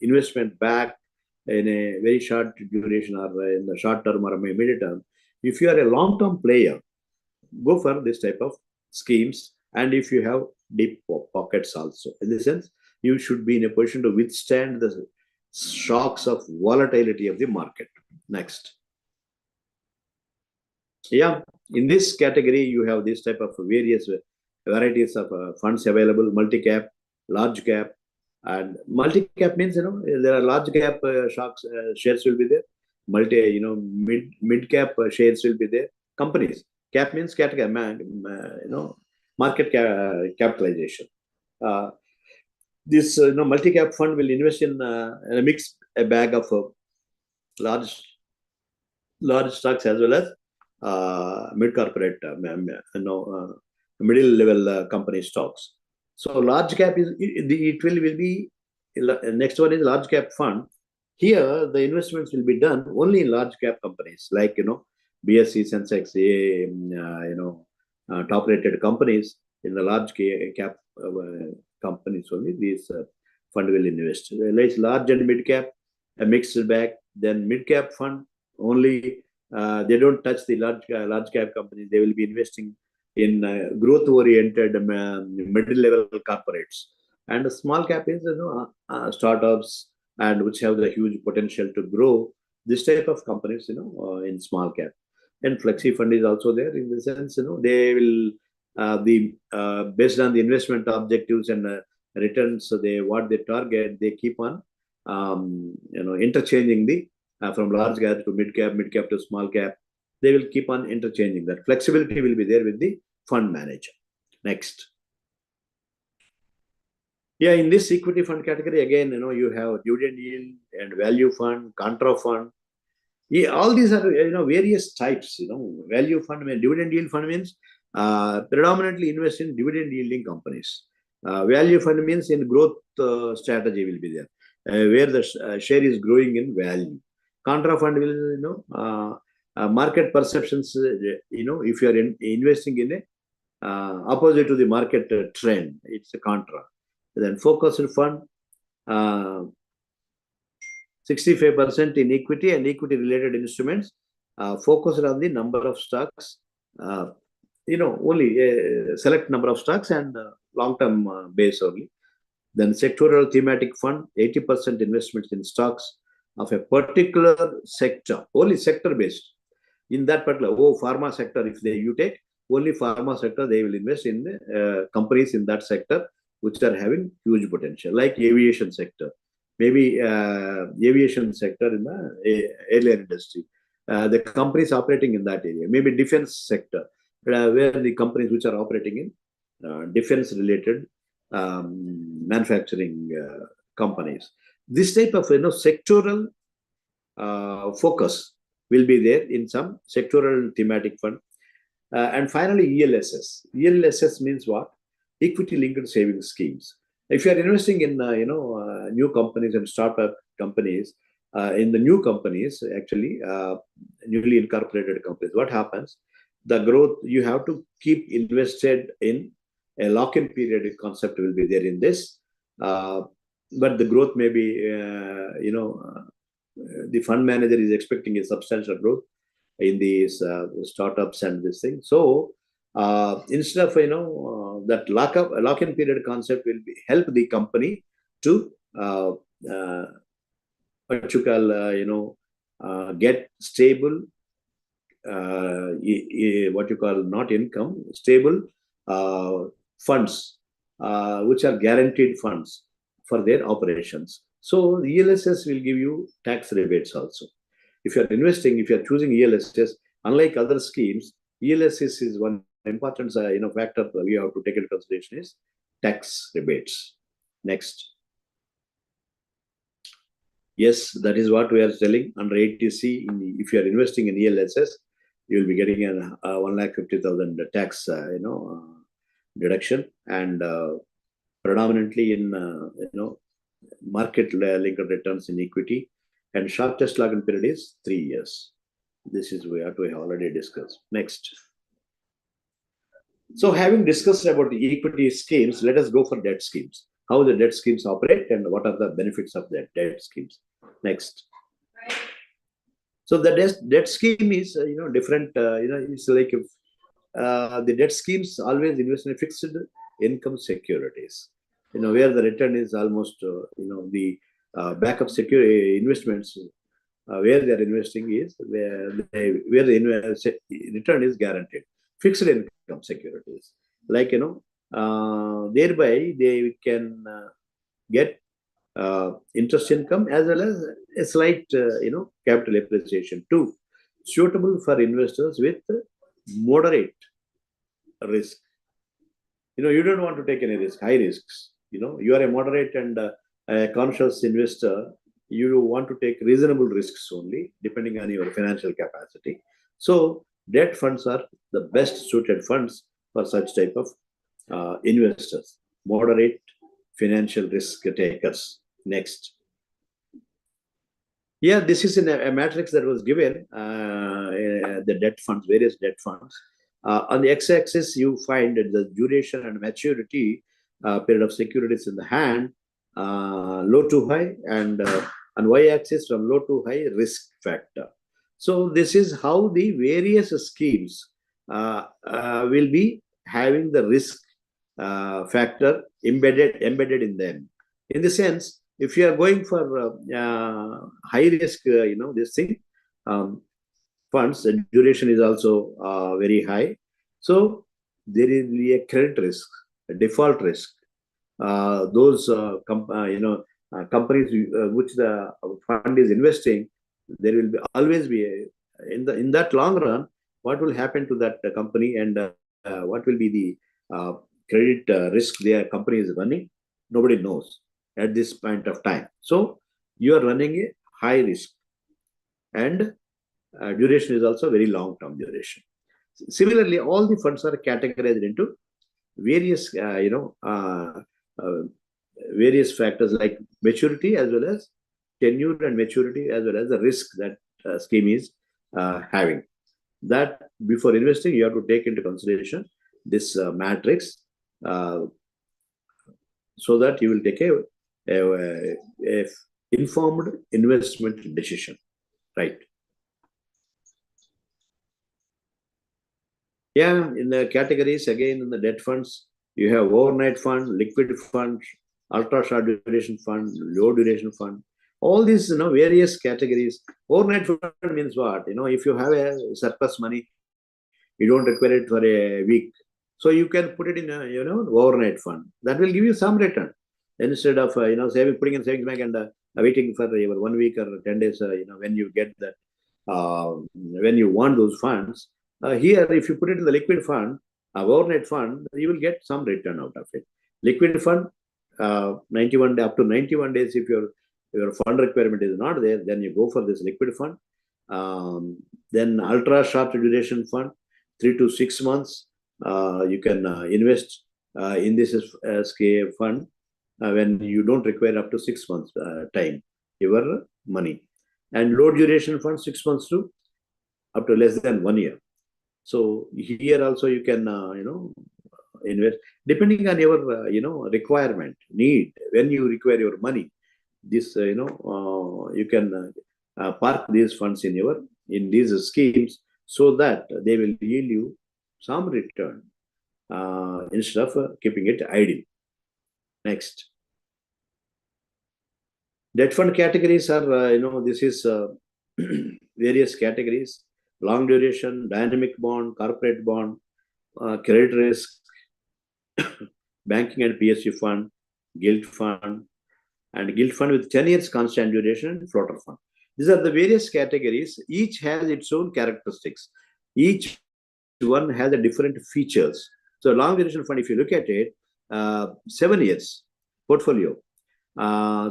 investment back in a very short duration or in the short term or immediate term, if you are a long-term player, go for this type of schemes. And if you have deep pockets also, in the sense, you should be in a position to withstand the shocks of volatility of the market. Next. Yeah, in this category, you have this type of various varieties of funds available: multi-cap, large cap. And multi-cap means, there are large cap shares will be there. Mid-cap shares will be there. Companies. Cap means category, market capitalization. This multi-cap fund will invest in a mixed bag of large stocks as well as mid-corporate, middle-level company stocks. So large cap is it will be next one is large cap fund. Here the investments will be done only in large cap companies like BSE, Sensex, top-rated companies. In the large cap companies only these fund will invest. Like large and mid cap, a mixed bag. Then mid cap fund only. They don't touch the large cap companies. They will be investing in growth oriented middle level corporates. And the small cap is startups and which have the huge potential to grow. This type of companies in small cap. And flexi fund is also there in the sense they will be based on the investment objectives and returns. So what they target, they keep on interchanging the from large cap to mid cap to small cap. They will keep on interchanging. That flexibility will be there with the fund manager. Next. Yeah, in this equity fund category, again, you have dividend yield and value fund, contra fund. Yeah, all these are various types. Value fund, dividend yield fund means predominantly invest in dividend yielding companies. Value fund means in growth strategy will be there, where the share is growing in value. Contra fund will market perceptions. If you are investing in a opposite to the market trend, it's a contra. Then focused fund. 65% in equity and equity related instruments, focused on the number of stocks, only a select number of stocks and long-term base only. Then sectoral thematic fund, 80% investments in stocks of a particular sector, only sector based. In that particular, pharma sector, if you take only pharma sector, they will invest in the companies in that sector which are having huge potential, like aviation sector. Maybe aviation sector in the airline industry. The companies operating in that area. Maybe defense sector, where the companies which are operating in defense-related manufacturing companies. This type of sectoral focus will be there in some sectoral thematic fund. And finally, ELSS. ELSS means what? Equity-linked savings schemes. If you are investing in new companies and startup companies, in the new companies, actually newly incorporated companies, what happens? The growth, you have to keep invested in a lock-in period concept will be there in this, but the growth may be, the fund manager is expecting a substantial growth in these startups and this thing. So instead of that lock-in period concept will help the company to what you call get stable what you call not income, stable funds which are guaranteed funds for their operations. So ELSS will give you tax rebates also. If you are investing, if you are choosing ELSS, unlike other schemes, ELSS is one important factor we have to take into consideration is tax rebates. Next. Yes, that is what we are selling under 80C. If you are investing in ELSS, you will be getting a 1,50,000 tax deduction, and predominantly in market linked returns in equity, and shortest lock-in period is 3 years. This is what we have already discussed. Next. So having discussed about the equity schemes, let us go for debt schemes. How the debt schemes operate and what are the benefits of the debt schemes. Next. So the debt scheme is different. It's like if, the debt schemes always invest in fixed income securities. Where the return is almost the backup security investments. Where they are investing is where the return is guaranteed. Fixed income securities, like thereby they can get interest income as well as a slight capital appreciation too, suitable for investors with moderate risk. You don't want to take any risk, high risks. You are a moderate and a conscious investor. You want to take reasonable risks only, depending on your financial capacity. So debt funds are the best suited funds for such type of investors, moderate financial risk takers. Next. Yeah, this is in a matrix that was given, the debt funds, various debt funds. On the x-axis, you find the duration and maturity period of securities in the hand, low to high, and on y-axis from low to high risk factor. So this is how the various schemes will be having the risk factor embedded in them. In the sense, if you are going for high risk, this thing, funds, the duration is also very high. So there will be a credit risk, a default risk. Those companies which the fund is investing, there will always be in that long run, what will happen to that company and what will be the credit risk their company is running, nobody knows at this point of time. So you are running a high risk, and duration is also very long-term duration. Similarly, all the funds are categorized into various various factors like maturity as well as tenure and maturity, as well as the risk that scheme is having. That before investing, you have to take into consideration this matrix, so that you will take a informed investment decision, right? Yeah, in the categories, again, in the debt funds, you have overnight fund, liquid fund, ultra short duration fund, low duration fund. All these, various categories. Overnight fund means what? If you have a surplus money, you don't require it for a week. So you can put it in a, overnight fund. That will give you some return. Instead of, putting in savings bank and waiting for your 1 week or 10 days, when you get that, when you want those funds. Here, if you put it in the liquid fund, overnight fund, you will get some return out of it. Liquid fund, 91 day, up to 91 days, if your fund requirement is not there, then you go for this liquid fund. Then ultra short duration fund, 3 to 6 months, you can invest in this scale fund when you don't require up to 6 months time, your money. And low duration fund, 6 months to up to less than 1 year. So here also you can, invest depending on your, requirement, need. When you require your money, this, you can park these funds in these schemes, so that they will yield you some return instead of keeping it idle. Next. Debt fund categories are, this is various categories: long duration, dynamic bond, corporate bond, credit risk, banking and PSU fund, gilt fund, and gilt fund with 10 years constant duration, floater fund. These are the various categories. Each has its own characteristics. Each one has a different features. So long duration fund, if you look at it, 7 years portfolio,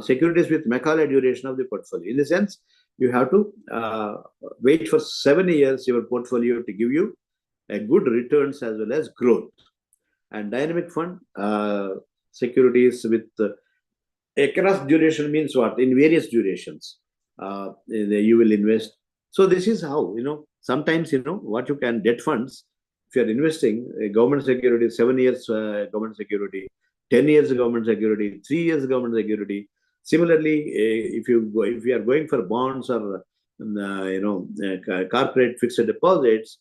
securities with Macaulay duration of the portfolio. In the sense, you have to wait for 7 years your portfolio to give you a good returns as well as growth. And dynamic fund, securities with across duration means what? In various durations, you will invest. So this is how, sometimes, what you can debt funds, if you are investing government security, 7 years government security, 10 years government security, 3 years government security. Similarly, if you are going for bonds or corporate fixed deposits,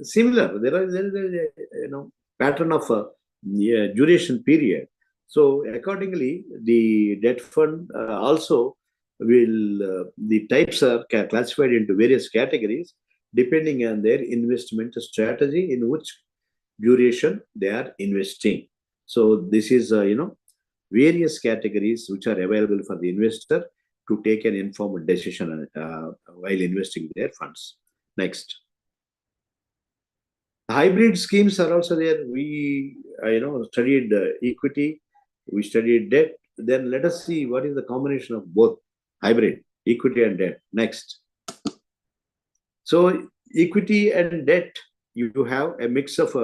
similar. There is a pattern of duration period. So accordingly, the debt fund also will the types are classified into various categories depending on their investment strategy in which duration they are investing. So this is various categories which are available for the investor to take an informed decision while investing their funds. Next. Hybrid schemes are also there. We studied equity, we studied debt. Then let us see what is the combination of both hybrid, equity and debt. Next. So equity and debt, you have a mix of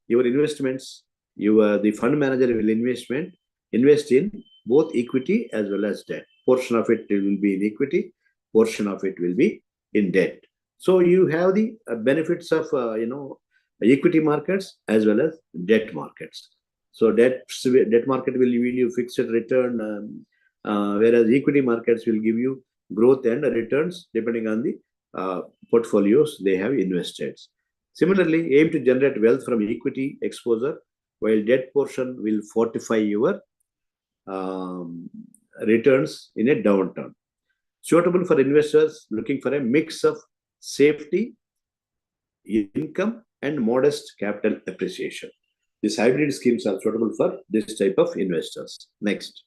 your investments. The fund manager will invest in both equity as well as debt. Portion of it will be in equity, portion of it will be in debt. So you have the benefits of equity markets as well as debt markets. So debt market will give you fixed return, whereas equity markets will give you growth and returns depending on the portfolios they have invested. Similarly, aim to generate wealth from equity exposure, while debt portion will fortify your returns in a downturn. Suitable for investors looking for a mix of safety, income, and modest capital appreciation. These hybrid schemes are suitable for this type of investors. Next.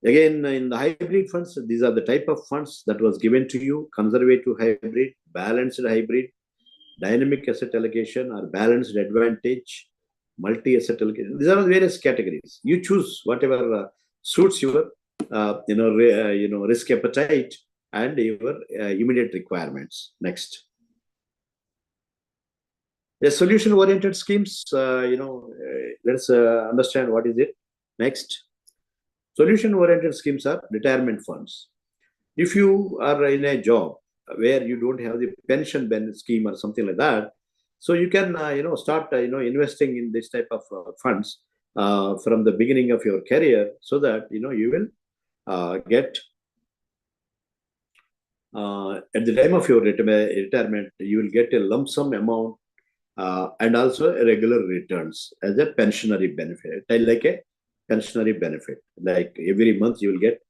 Again, in the hybrid funds, these are the type of funds that was given to you: conservative hybrid, balanced hybrid, dynamic asset allocation or balanced advantage, multi-asset allocation. These are various categories. You choose whatever suits your risk appetite and your immediate requirements. Next. The solution-oriented schemes, let's understand what is it. Next. Solution-oriented schemes are retirement funds. If you are in a job where you don't have the pension benefit scheme or something like that, so you can, start, investing in this type of funds from the beginning of your career, so that, you will get, at the time of your retirement, you will get a lump sum amount and also regular returns as a pensionary benefit, like a pensionary benefit. Like every month you will get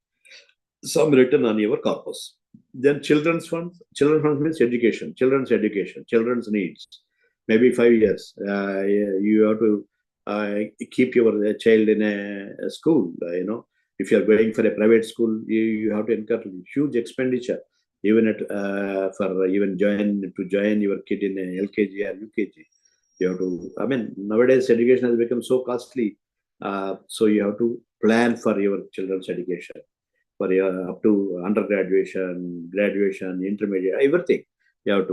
some return on your corpus. Then children's funds. Children's funds means education, children's needs. Maybe 5 years. You have to keep your child in a school. If you are going for a private school, you have to incur huge expenditure, even to join your kid in a LKG or UKG. You have to. Nowadays education has become so costly. So you have to plan for your children's education, for your up to undergraduation, graduation, intermediate, everything. You have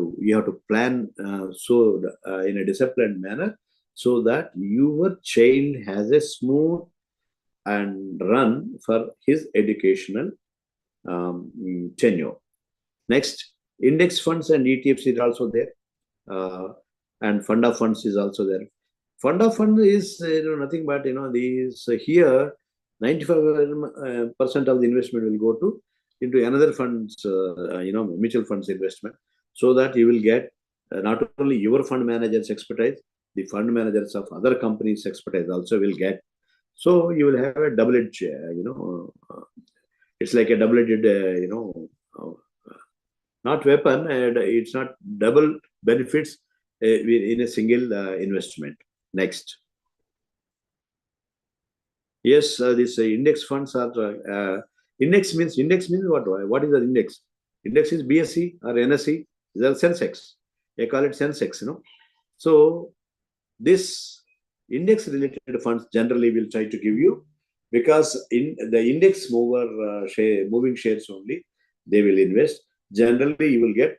to plan in a disciplined manner, so that your child has a smooth and run for his educational tenure. Next, index funds and ETFs are also there, and fund of funds is also there. Fund of fund is nothing but these here 95% of the investment will go into another funds, mutual funds investment, so that you will get not only your fund manager's expertise, the fund managers of other companies' expertise also will get. So you will have a double-edged, it's like a double-edged, not weapon, and it's not double benefits in a single investment. Next. Yes, these index funds are index means what? What is the index? Index is BSE or NSE. These are Sensex. They call it Sensex. So this index related funds generally will try to give you, because in the index moving shares only they will invest. Generally, you will get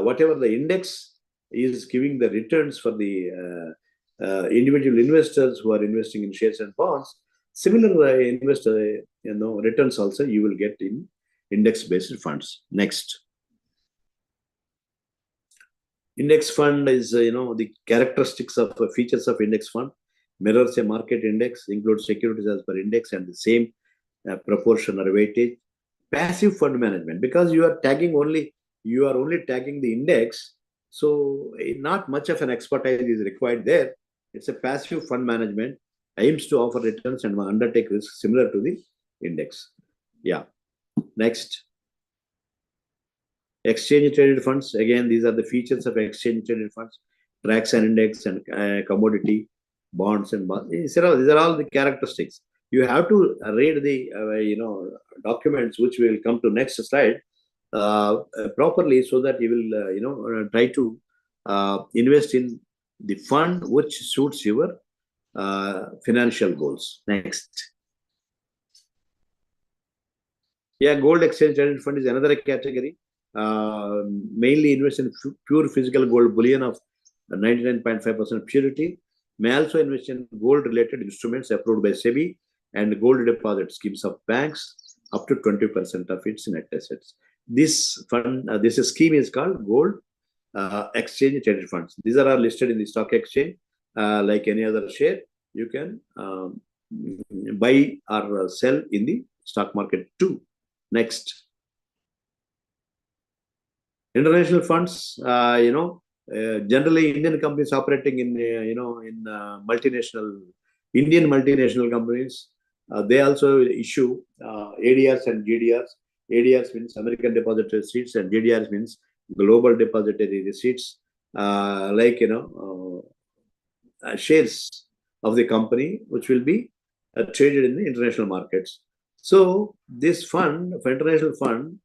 whatever the index is giving the returns for the individual investors who are investing in shares and bonds, similar investor returns also you will get in index-based funds. Next. Index fund is, the characteristics of features of index fund mirrors a market index, includes securities as per index and the same proportion or weightage. Passive fund management, because you are only tagging the index, so not much of an expertise is required there. It's a passive fund management, aims to offer returns and undertake risks similar to the index. Yeah. Next. Exchange traded funds. Again, these are the features of exchange traded funds. Tracks an index and commodity, bonds and bonds. These are all the characteristics. You have to read the documents, which will come to next slide, properly, so that you will try to invest in the fund which suits your financial goals. Next. Yeah, gold exchange traded fund is another category. Mainly invest in pure physical gold bullion of 99.5% purity. May also invest in gold-related instruments approved by SEBI and gold deposit schemes of banks up to 20% of its net assets. This fund, this scheme is called gold exchange traded funds. These are all listed in the stock exchange. Like any other share, you can buy or sell in the stock market too. Next. International funds, generally Indian companies operating in, Indian multinational companies, they also issue ADRs and GDRs. ADRs means American Depository Receipts and GDRs means Global Depository Receipts, shares of the company, which will be traded in the international markets. So this fund, international fund,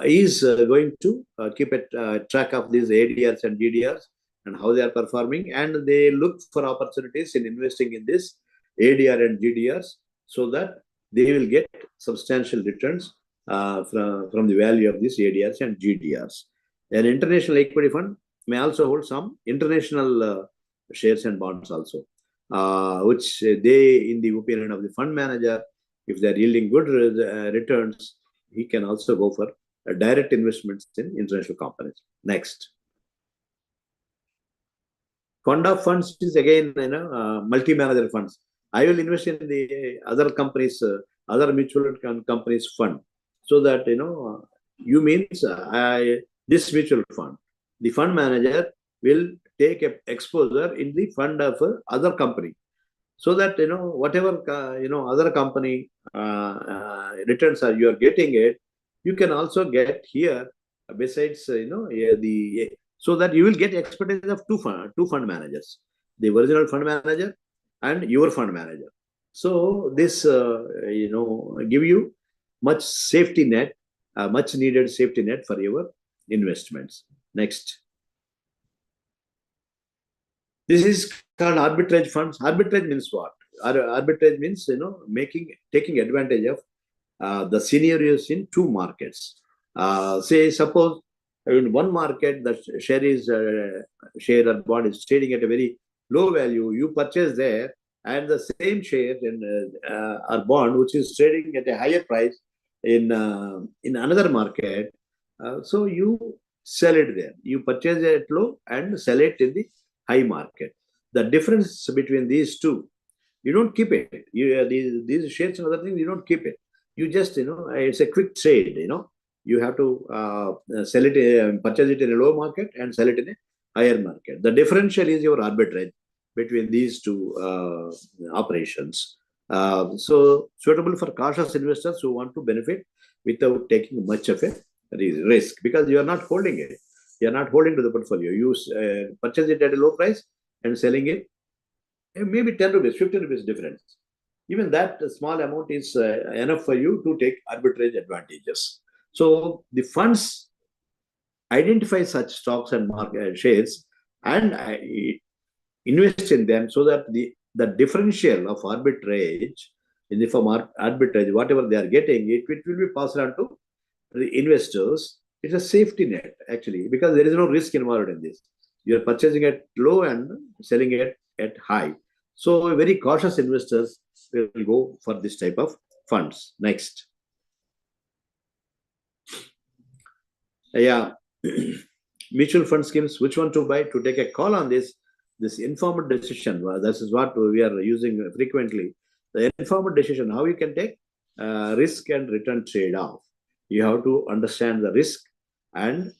is going to keep a track of these ADRs and GDRs and how they are performing, and they look for opportunities in investing in this ADR and GDRs so that they will get substantial returns from the value of these ADRs and GDRs. An international equity fund may also hold some international shares and bonds also, which they, in the opinion of the fund manager, if they are yielding good returns, he can also go for direct investments in international companies. Next. Fund of funds is again, multi-manager funds. I will invest in the other companies, other mutual companies fund, so that, you means this mutual fund, the fund manager will take a exposure in the fund of other company, so that, whatever, other company returns are you are getting it, you can also get here, besides, so that you will get expertise of two fund managers, the original fund manager and your fund manager. So this, give you much safety net, much needed safety net for your investments. Next. This is called arbitrage funds. Arbitrage means what? Arbitrage means, taking advantage of the scenarios in two markets. Say, suppose in one market, the share or bond is trading at a very low value. You purchase there, and the same share or bond, which is trading at a higher price in another market. So you sell it there. You purchase it at low and sell it in the high market. The difference between these two, you don't keep it. These shares and other things, you don't keep it. You just, it's a quick trade, You have to sell it, purchase it in a low market and sell it in a higher market. The differential is your arbitrage between these two operations. So suitable for cautious investors who want to benefit without taking much of a risk, because you are not holding it. You are not holding to the portfolio. You purchase it at a low price and selling it, maybe 10 rupees, 15 rupees difference. Even that small amount is enough for you to take arbitrage advantages. So the funds identify such stocks and market shares and invest in them, so that the differential of arbitrage, in the form of arbitrage, whatever they are getting, it will be passed on to the investors. It's a safety net, actually, because there is no risk involved in this. You are purchasing at low and selling it at high. So very cautious investors will go for this type of funds. Next. Yeah. Mutual fund schemes, which one to buy, to take a call on this informed decision. This is what we are using frequently. The informed decision, how you can take risk and return trade-off. You have to understand the risk and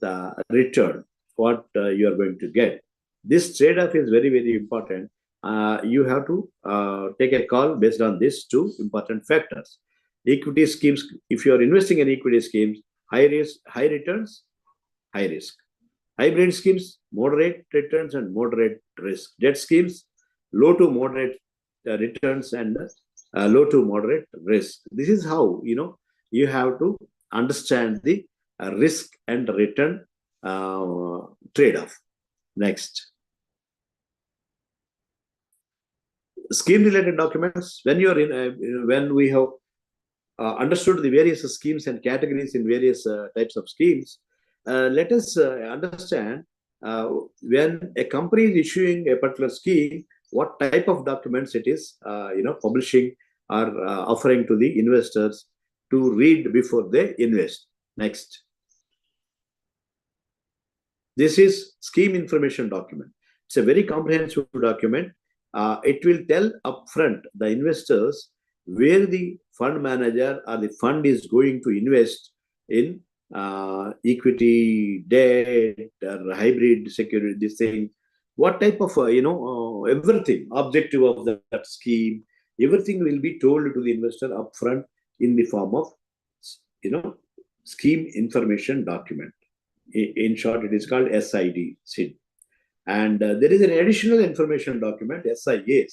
the return, what you are going to get. This trade-off is very, very important. You have to take a call based on these two important factors. Equity schemes, if you are investing in equity schemes, high risk, high returns, high risk. Hybrid schemes, moderate returns and moderate risk. Debt schemes, low to moderate returns and low to moderate risk. This is how, you have to understand the risk and return trade-off. Next. Scheme-related documents. When you are in, when we have understood the various schemes and categories in various types of schemes, let us understand when a company is issuing a particular scheme, what type of documents it is, publishing or offering to the investors to read before they invest. Next. This is scheme information document. It's a very comprehensive document. It will tell upfront the investors where the fund manager or the fund is going to invest in equity, debt, or hybrid security, this thing, what type of, everything, objective of that scheme, everything will be told to the investor upfront in the form of, scheme information document. In short, it is called SID. And there is an additional information document, SIA,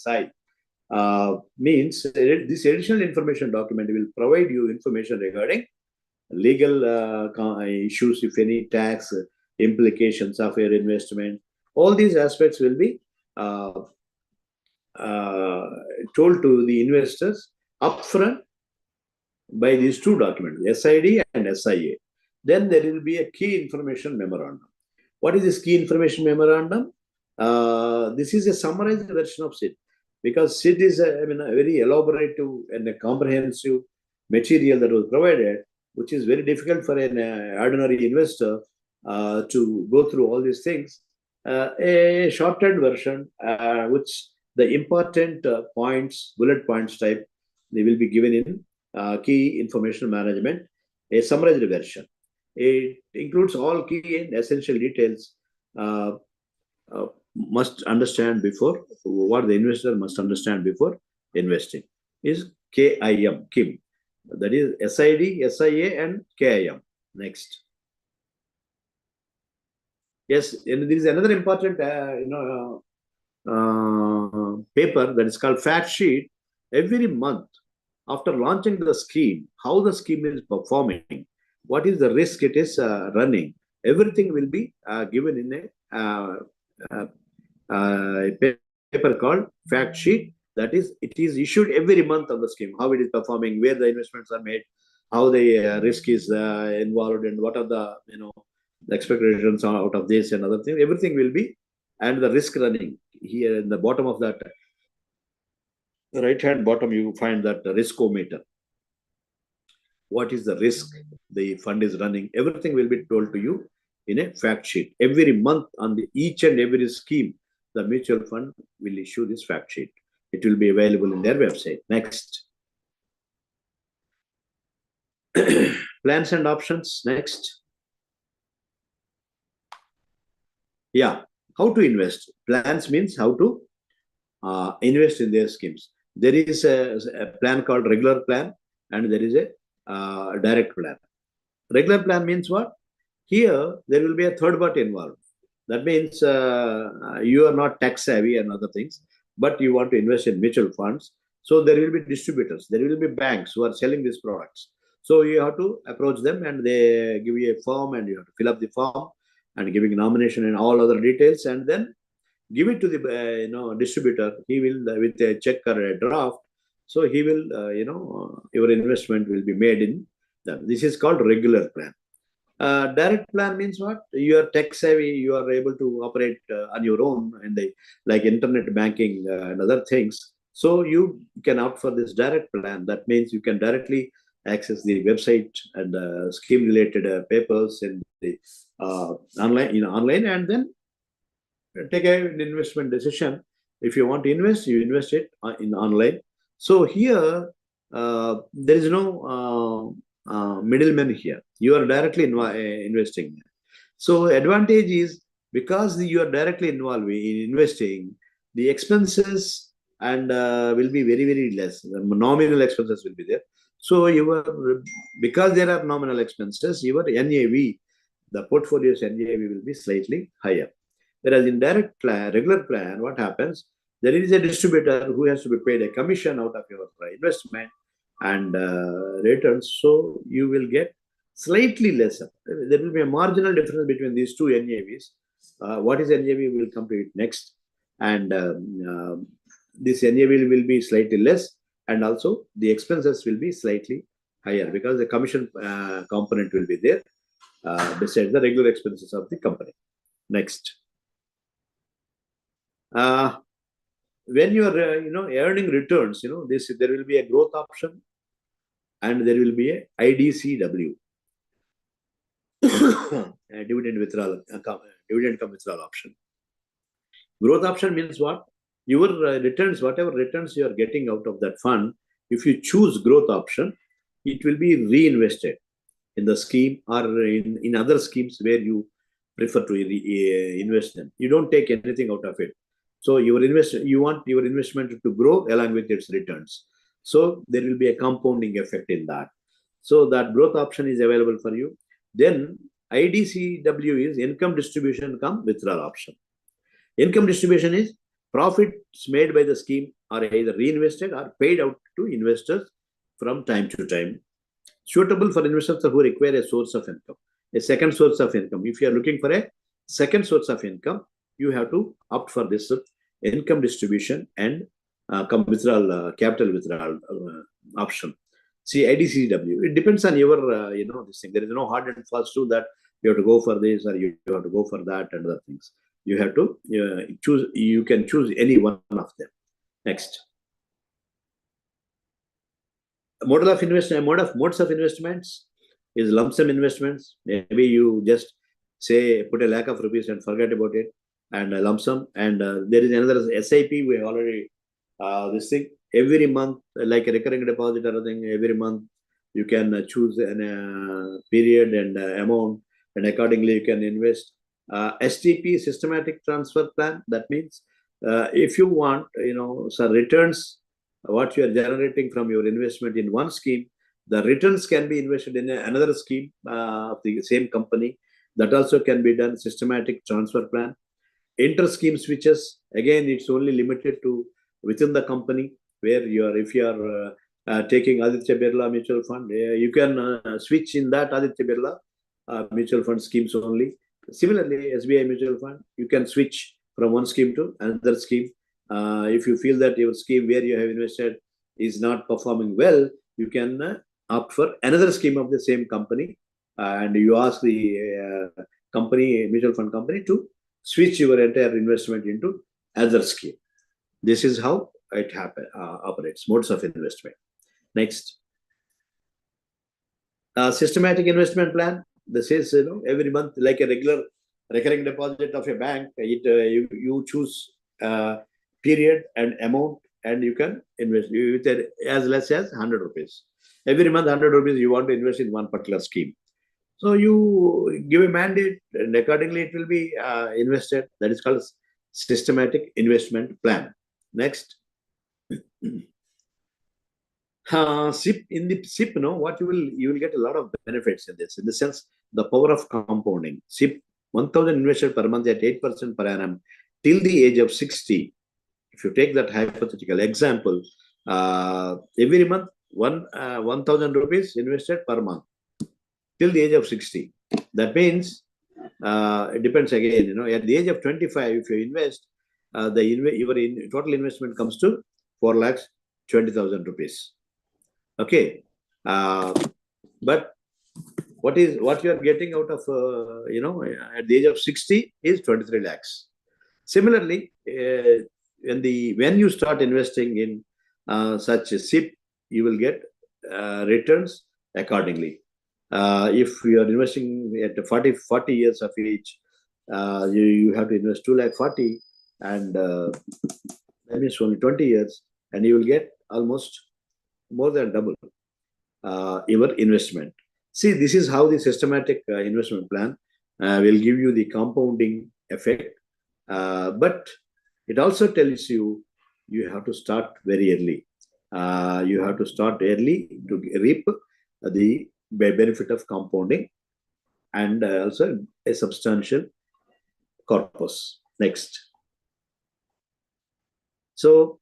means this additional information document will provide you information regarding legal issues, if any, tax implications of your investment. All these aspects will be told to the investors upfront by these two documents, SID and SIA. Then there will be a key information memorandum. What is this key information memorandum? This is a summarized version of SID, because SID is a very elaborative and a comprehensive material that was provided, which is very difficult for an ordinary investor to go through all these things. A shortened version, which the important points, bullet points type, they will be given in key information management, a summarized version. It includes all key and essential details must understand before, what the investor must understand before investing is KIM. That is SID, SIA and KIM. Next. Yes, and there is another important paper that is called fact sheet. Every month after launching the scheme, how the scheme is performing, what is the risk it is running, everything will be given in a paper called fact sheet. That is, it is issued every month of the scheme, how it is performing, where the investments are made, how the risk is involved, and what are the the expectations out of this and other things. Everything will be, and the risk running here in the bottom of that right hand bottom, you find that the riskometer. What is the risk the fund is running? Everything will be told to you in a fact sheet. Every month on each and every scheme, the mutual fund will issue this fact sheet. It will be available in their website. Next. Plans and options. Next. Yeah. How to invest? Plans means how to invest in their schemes. There is a plan called regular plan, and there is a direct plan. Regular plan means what? Here, there will be a third party involved. That means you are not tax savvy and other things, but you want to invest in mutual funds. So there will be distributors, there will be banks who are selling these products. So you have to approach them, and they give you a form, and you have to fill up the form and giving nomination and all other details, and then give it to the distributor. He will with a check or a draft. So he will your investment will be made in them. This is called regular plan. Direct plan means what? You are tech savvy. You are able to operate on your own and like internet banking and other things. So you can opt for this direct plan. That means you can directly access the website and scheme related papers in the online, and then take an investment decision. If you want to invest, you invest it in online. So here there is no middleman here. You are directly investing. So advantage is because you are directly involved in investing, the expenses and will be very, very less. The nominal expenses will be there. So because there are nominal expenses, your NAV, the portfolio's NAV will be slightly higher. Whereas in direct plan, regular plan, what happens? There is a distributor who has to be paid a commission out of your investment and returns. So you will get slightly lesser. There will be a marginal difference between these two NAVs. What is NAV will come to it next. And this NAV will be slightly less. And also the expenses will be slightly higher because the commission component will be there besides the regular expenses of the company. Next. When you are earning returns, there will be a growth option and there will be a IDCW, a dividend withdrawal, dividend come withdrawal option. Growth option means what? Your returns, whatever returns you are getting out of that fund, if you choose growth option, it will be reinvested in the scheme or in other schemes where you prefer to invest them. You don't take anything out of it. So you want your investment to grow along with its returns. So there will be a compounding effect in that. So that growth option is available for you. Then IDCW is income distribution come withdrawal option. Income distribution is profits made by the scheme are either reinvested or paid out to investors from time to time. Suitable for investors who require a source of income, a second source of income. If you are looking for a second source of income, you have to opt for this income distribution and capital withdrawal option. See, IDCW, it depends on your, this thing. There is no hard and fast rule that you have to go for this or you have to go for that and other things. You have to choose, you can choose any one of them. Next. Modes of investments is lump sum investments. Maybe you just say, put a lakh of rupees and forget about it and a lump sum. And there is another SIP, we already, this thing, every month, like a recurring deposit or thing, every month, you can choose a period and amount, and accordingly you can invest. STP, systematic transfer plan, that means if you want, some returns, what you are generating from your investment in one scheme, the returns can be invested in another scheme of the same company. That also can be done, systematic transfer plan. Inter-scheme switches, again, it's only limited to within the company where if you are taking Aditya Birla Mutual Fund, you can switch in that Aditya Birla mutual fund schemes only. Similarly, SBI Mutual Fund, you can switch from one scheme to another scheme. If you feel that your scheme where you have invested is not performing well, you can opt for another scheme of the same company, and you ask the mutual fund company to switch your entire investment into other scheme. This is how it operates, modes of investment. Next. Systematic investment plan. This is, every month, like a regular recurring deposit of a bank, you choose period and amount, and you can invest with as less as 100 rupees. Every month, 100 rupees you want to invest in one particular scheme. So you give a mandate, and accordingly it will be invested. That is called systematic investment plan. Next. SIP, in the SIP, what you will get a lot of benefits in this, in the sense, the power of compounding. SIP, 1,000 invested per month at 8% per annum till the age of 60. If you take that hypothetical example, every month 1,000 rupees invested per month till the age of 60. That means it depends again. At the age of 25, if you invest, your total investment comes to 4,20,000 rupees. Okay, but what you are getting out of, at the age of 60 is 23 lakhs. Similarly, when you start investing in such a SIP, you will get returns accordingly. If you are investing at 40 years of age, you have to invest 2,40,000, and that means only 20 years, and you will get almost more than double your investment. See, this is how the systematic investment plan will give you the compounding effect. But it also tells you have to start very early. You have to start early to reap the benefit of compounding, and also a substantial corpus. Next. So,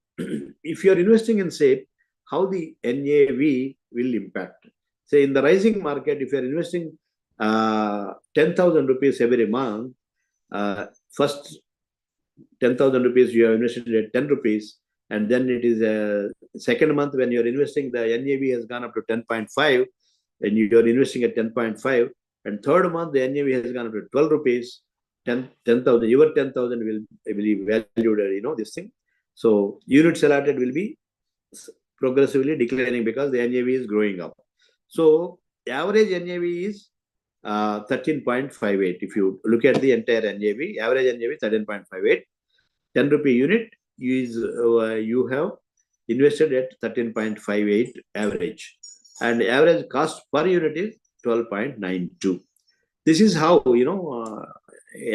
if you are investing in SAFE, how the NAV will impact? Say, in the rising market, if you are investing 10,000 rupees every month, first 10,000 rupees you have invested at 10 rupees, and then it is a second month when you are investing, the NAV has gone up to 10.5, and you are investing at 10.5, and third month the NAV has gone up to 12 rupees. 10,000, your 10,000 will be valued, this thing. So units allotted will be progressively declining because the NAV is growing up. So average NAV is 13.58. If you look at the entire NAV, average NAV is 13.58. 10 rupee unit is you have invested at 13.58 average, and average cost per unit is 12.92. This is how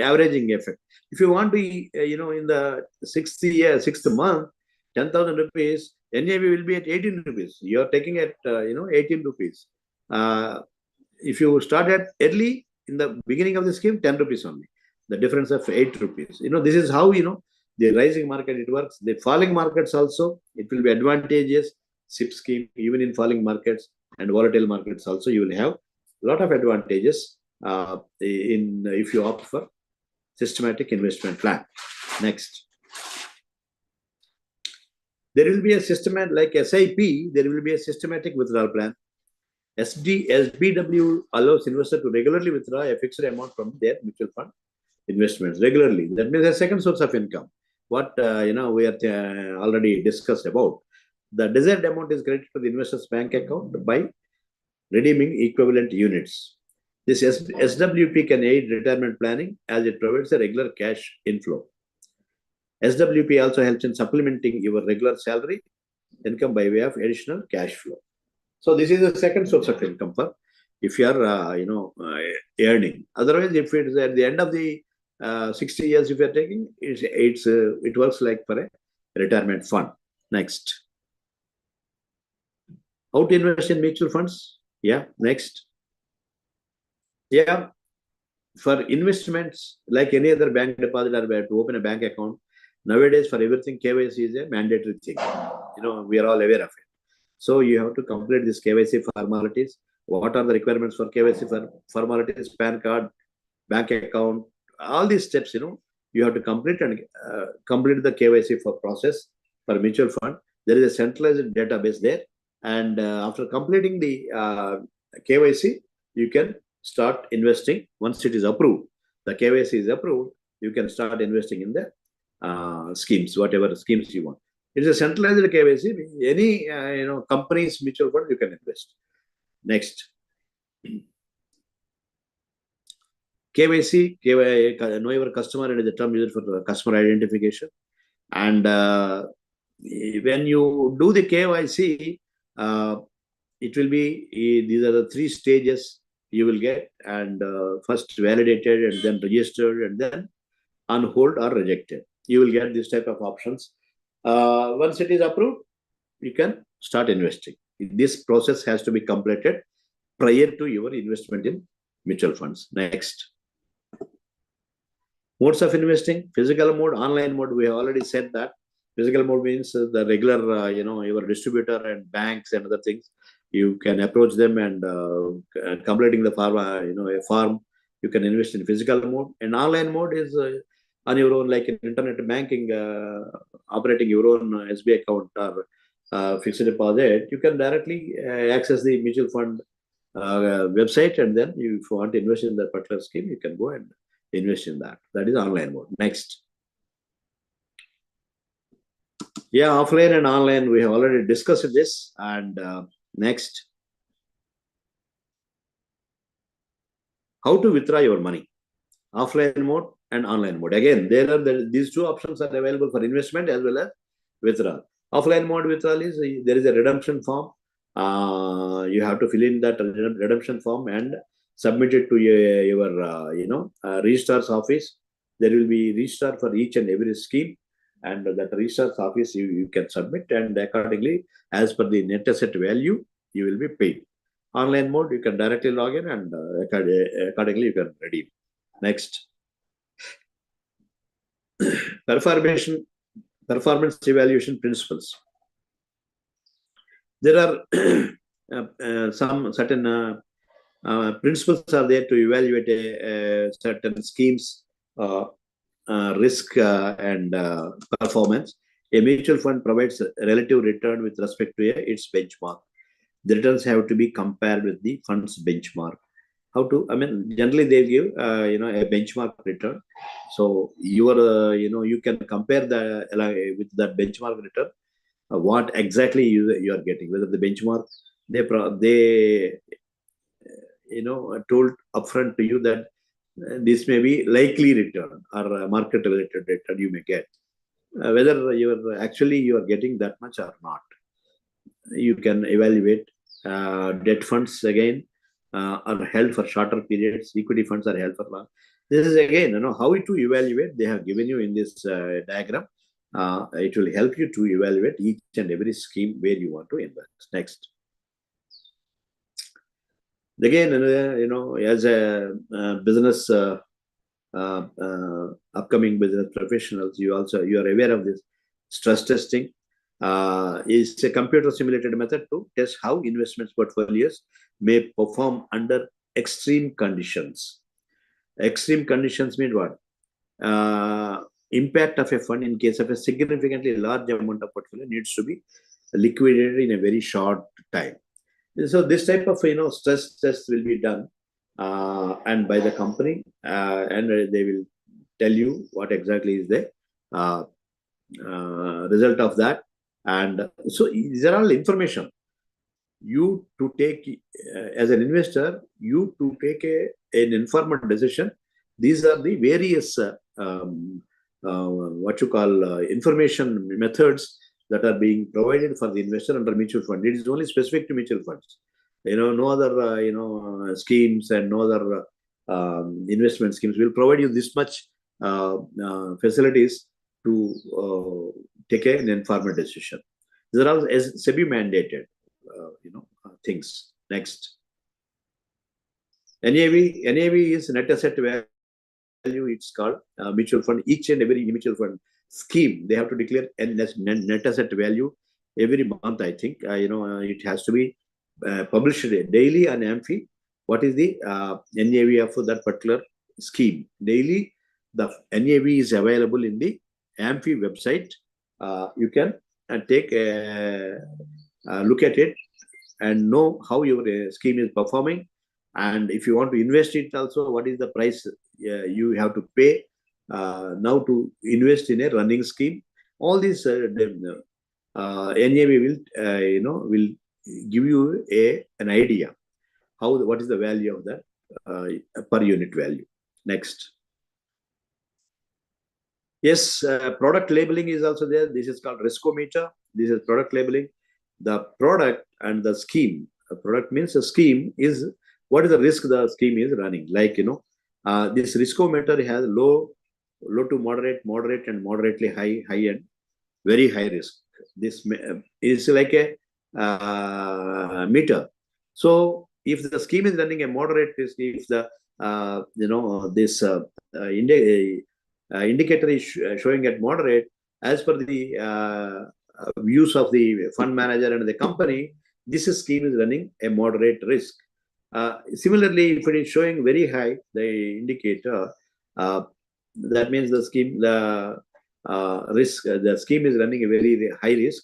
averaging effect. If you want to in the sixth month, 10,000 rupees, NAV will be at 18 rupees. You are taking at 18 rupees. If you start at early in the beginning of the scheme, 10 rupees only. The difference of 8 rupees. This is how the rising market it works. The falling markets also, it will be advantageous. SIP scheme, even in falling markets and volatile markets also, you will have a lot of advantages if you opt for systematic investment plan. Next. There will be a systematic, like SIP, there will be a systematic withdrawal plan. SBW allows investors to regularly withdraw a fixed amount from their mutual fund investments regularly. That means a second source of income. What we are already discussed about. The desired amount is credited to the investor's bank account by redeeming equivalent units. This SWP can aid retirement planning as it provides a regular cash inflow. SWP also helps in supplementing your regular salary income by way of additional cash flow. So this is the second source of income for if you are earning. Otherwise, if it is at the end of the 60 years, if you are taking, it works like for a retirement fund. Next. How to invest in mutual funds? Yeah. Next. Yeah. For investments, like any other bank deposit or to open a bank account, nowadays for everything KYC is a mandatory thing. We are all aware of it. So you have to complete this KYC formalities. What are the requirements for KYC formalities? PAN card, bank account, all these steps, you have to complete and complete the KYC for process for mutual fund. There is a centralized database there, and after completing the KYC, you can start investing. Once it is approved, the KYC is approved, you can start investing in the schemes, whatever schemes you want. It's a centralized KYC. Any company's mutual fund you can invest. Next. KYC, know your customer, and is a term used for customer identification. And when you do the KYC, it will be, these are the 3 stages you will get, and first validated, and then registered, and then on hold or rejected. You will get this type of options. Once it is approved, you can start investing. This process has to be completed prior to your investment in mutual funds. Next. Modes of investing: physical mode, online mode. We have already said that. Physical mode means the regular, your distributor and banks and other things. You can approach them and completing the form, a form. You can invest in physical mode. And online mode is on your own, like in internet banking, operating your own SBI account or fixed deposit. You can directly access the mutual fund website, and then if you want to invest in that particular scheme, you can go and invest in that. That is online mode. Next. Yeah, offline and online, we have already discussed this. And next. How to withdraw your money. Offline mode and online mode. Again, these two options are available for investment as well as withdrawal. Offline mode withdrawal is there is a redemption form. You have to fill in that redemption form and submit it to your registrar's office. There will be registrar for each and every scheme, and that registrar's office you can submit, and accordingly, as per the net asset value, you will be paid. Online mode, you can directly log in, and accordingly you can redeem. Next. Performance evaluation principles. There are some certain principles are there to evaluate certain schemes, risk and performance. A mutual fund provides a relative return with respect to its benchmark. The returns have to be compared with the fund's benchmark. How to? I mean, generally they give a benchmark return. So you can compare with that benchmark return. What exactly you are getting? Whether the benchmark they told upfront to you that this may be likely return or market related return you may get. Whether you are getting that much or not, you can evaluate. Debt funds again are held for shorter periods. Equity funds are held for long. This is again, how to evaluate. They have given you in this diagram. It will help you to evaluate each and every scheme where you want to invest. Next. Again, as a business, upcoming business professionals, you are aware of this stress testing. Is a computer simulated method to test how investment portfolios may perform under extreme conditions. Extreme conditions mean what? Impact of a fund in case of a significantly large amount of portfolio needs to be liquidated in a very short time. So this type of stress test will be done and by the company, and they will tell you what exactly is the result of that. And so these are all information. You to take as an investor, you to take an informed decision. These are the various information methods that are being provided for the investor under mutual fund. It is only specific to mutual funds. No other schemes and no other investment schemes will provide you this much facilities to take an informed decision. These are all SEBI mandated, things. Next. NAV is net asset value. It's called mutual fund. Each and every mutual fund scheme, they have to declare net asset value every month. I think it has to be published daily on AMFI. What is the NAV of that particular scheme? Daily, the NAV is available in the AMFI website. You can take a look at it and know how your scheme is performing. And if you want to invest it also, what is the price you have to pay now to invest in a running scheme? All these NAV will give you an idea what is the value of that per unit value. Next. Yes, product labeling is also there. This is called riskometer. This is product labeling. The product and the scheme. A product means a scheme is what is the risk the scheme is running. Like this riskometer has low to moderate, and moderately high end, very high risk. This is like a meter. So if the scheme is running a moderate risk, if the this indicator is showing at moderate, as per the views of the fund manager and the company, this scheme is running a moderate risk. Similarly, if it is showing very high, the indicator, that means the scheme, the scheme is running a very high risk.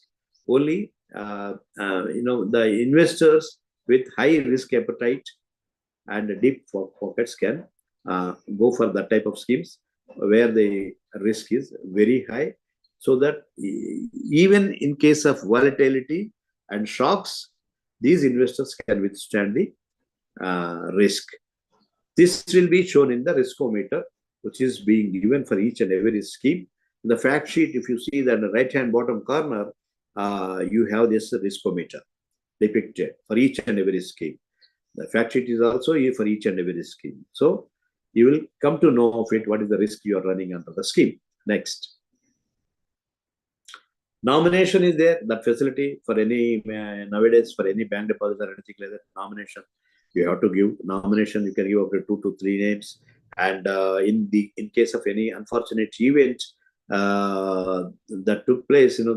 Only the investors with high risk appetite and deep pockets can go for that type of schemes where the risk is very high, so that even in case of volatility and shocks, these investors can withstand the risk. This will be shown in the riskometer, which is being given for each and every scheme. In the fact sheet, if you see that in the right hand bottom corner, you have this riskometer depicted for each and every scheme. The fact sheet is also here for each and every scheme. So you will come to know of it, what is the risk you are running under the scheme. Next. Nomination is there, that facility for any, nowadays for any bank deposit or anything like that, nomination. You have to give nomination, you can give up to 2 to 3 names. And in case of any unfortunate event that took place, instead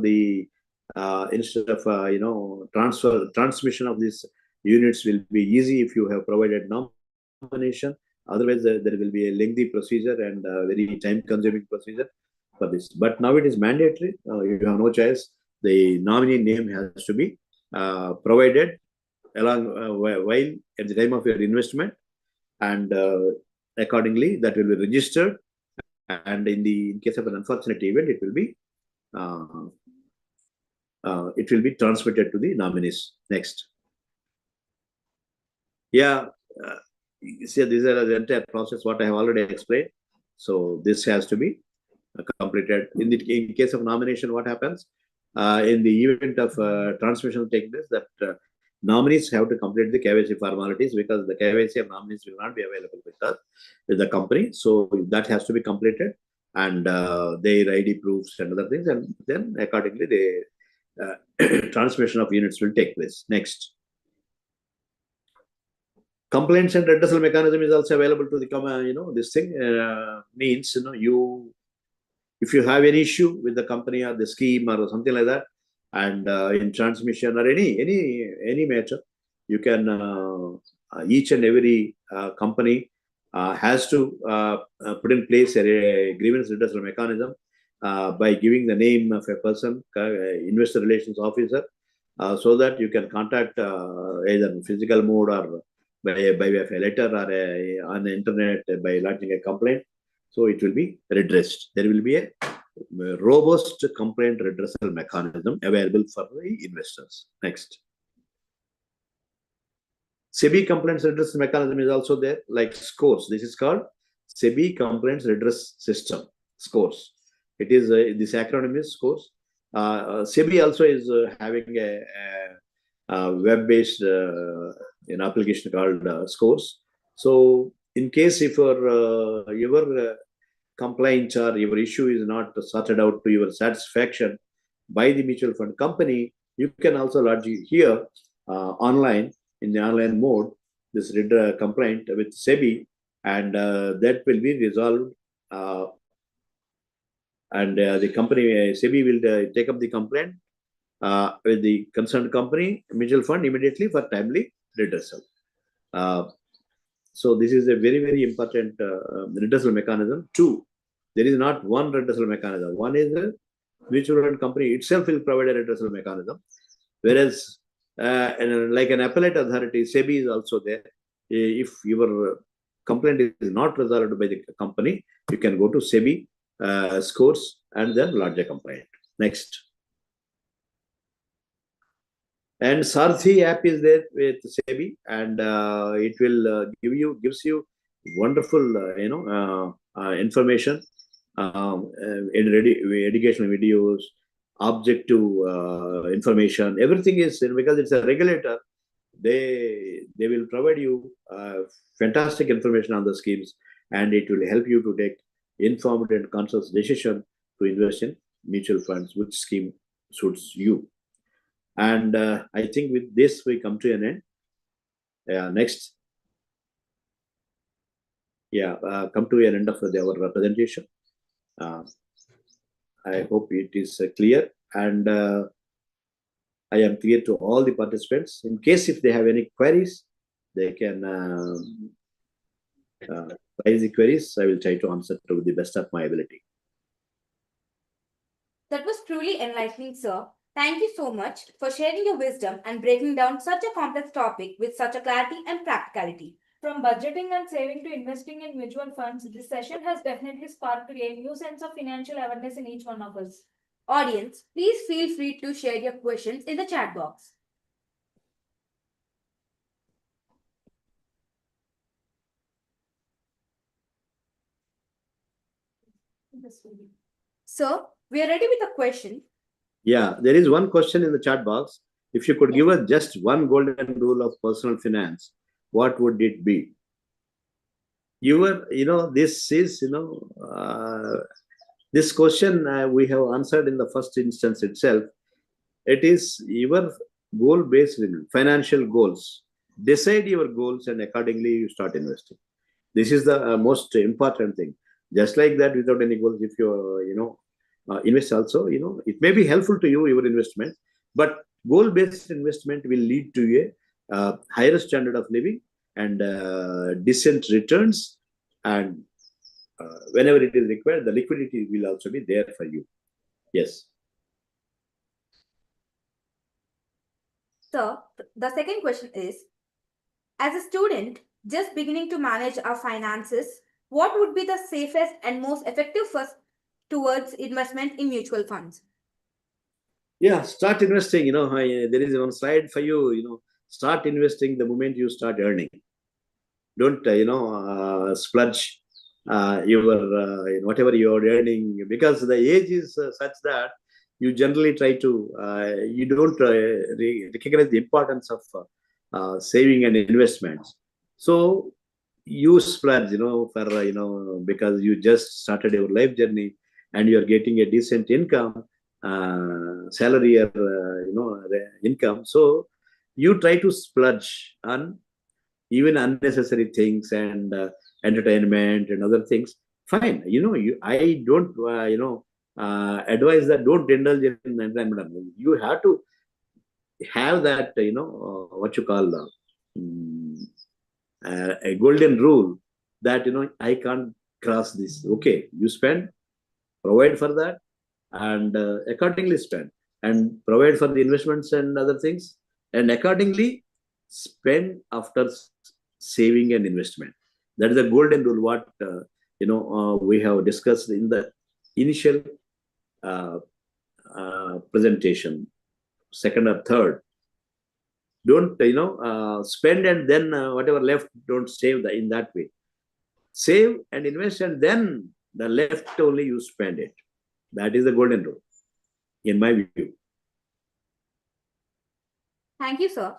of, transmission of these units will be easy if you have provided nomination. Otherwise, there will be a lengthy procedure and very time-consuming procedure for this. But now it is mandatory. You have no choice. The nominee name has to be provided along while at the time of your investment, and accordingly that will be registered. And in case of an unfortunate event, it will be transmitted to the nominees. Next. Yeah. See, these are the entire process what I have already explained. So this has to be completed. In case of nomination, what happens in the event of transmission taking place, that nominees have to complete the KYC formalities, because the KYC of nominees will not be available with the company. So that has to be completed, and their ID proofs and other things, and then accordingly the transmission of units will take place. Next. Complaints and redressal mechanism is also available to the this thing means if you have any issue with the company or the scheme or something like that, and in transmission or any matter, you can each and every company has to put in place a grievance redressal mechanism by giving the name of a person, investor relations officer, so that you can contact either in physical mode or by way of a letter or on the internet by lodging a complaint. So it will be redressed. There will be a robust complaint redressal mechanism available for the investors. Next. SEBI complaints redressal mechanism is also there, like scores. This is called SEBI complaints redress system, scores. It is this acronym is scores. SEBI also is having a web-based an application called scores. So in case if your complaint or your issue is not sorted out to your satisfaction by the mutual fund company, you can also lodge here online, in the online mode, this complaint with SEBI, and that will be resolved. And the company, SEBI will take up the complaint with the concerned company, mutual fund, immediately for timely redressal. So this is a very, very important redressal mechanism. Two, there is not one redressal mechanism. One is the mutual fund company itself will provide a redressal mechanism, whereas like an appellate authority, SEBI is also there. If your complaint is not resolved by the company, you can go to SEBI scores and then lodge a complaint. Next. And Sarthi app is there with SEBI, and it will gives you wonderful information in educational videos, objective information. Everything is, because it's a regulator, they will provide you fantastic information on the schemes, and it will help you to take informed and conscious decision to invest in mutual funds, which scheme suits you. And I think with this we come to an end. Next. Yeah, come to an end of our presentation. I hope it is clear, and I am clear to all the participants. In case if they have any queries, they can raise the queries. I will try to answer to the best of my ability. That was truly enlightening, sir. Thank you so much for sharing your wisdom and breaking down such a complex topic with such a clarity and practicality. From budgeting and saving to investing in mutual funds, this session has definitely sparked a new sense of financial awareness in each one of us. Audience, please feel free to share your questions in the chat box. Sir, we are ready with a question. Yeah, there is one question in the chat box. If you could give us just one golden rule of personal finance, what would it be? This is, this question we have answered in the first instance itself. It is your goal-based financial goals. Decide your goals and accordingly you start investing. This is the most important thing. Just like that, without any goals, if you invest also, it may be helpful to you, your investment, but goal-based investment will lead to a higher standard of living and decent returns, and whenever it is required, the liquidity will also be there for you. Yes. Sir, the second question is, as a student just beginning to manage our finances, what would be the safest and most effective first towards investment in mutual funds? Yeah, start investing. There is one slide for you. Start investing the moment you start earning. Don't splurge your whatever you are earning, because the age is such that you generally try to you don't recognize the importance of saving and investments. So you splurge, for because you just started your life journey and you are getting a decent income, salary or income. So you try to splurge on even unnecessary things and entertainment and other things. Fine, I don't advise that don't indulge in entertainment. You have to have that what you call a golden rule that I can't cross this. Okay, you spend, provide for that, and accordingly spend, and provide for the investments and other things, and accordingly spend after saving and investment. That is the golden rule what we have discussed in the initial presentation, second or third. Don't spend and then whatever left, don't save in that way. Save and invest, and then the left only you spend it. That is the golden rule, in my view. Thank you, sir.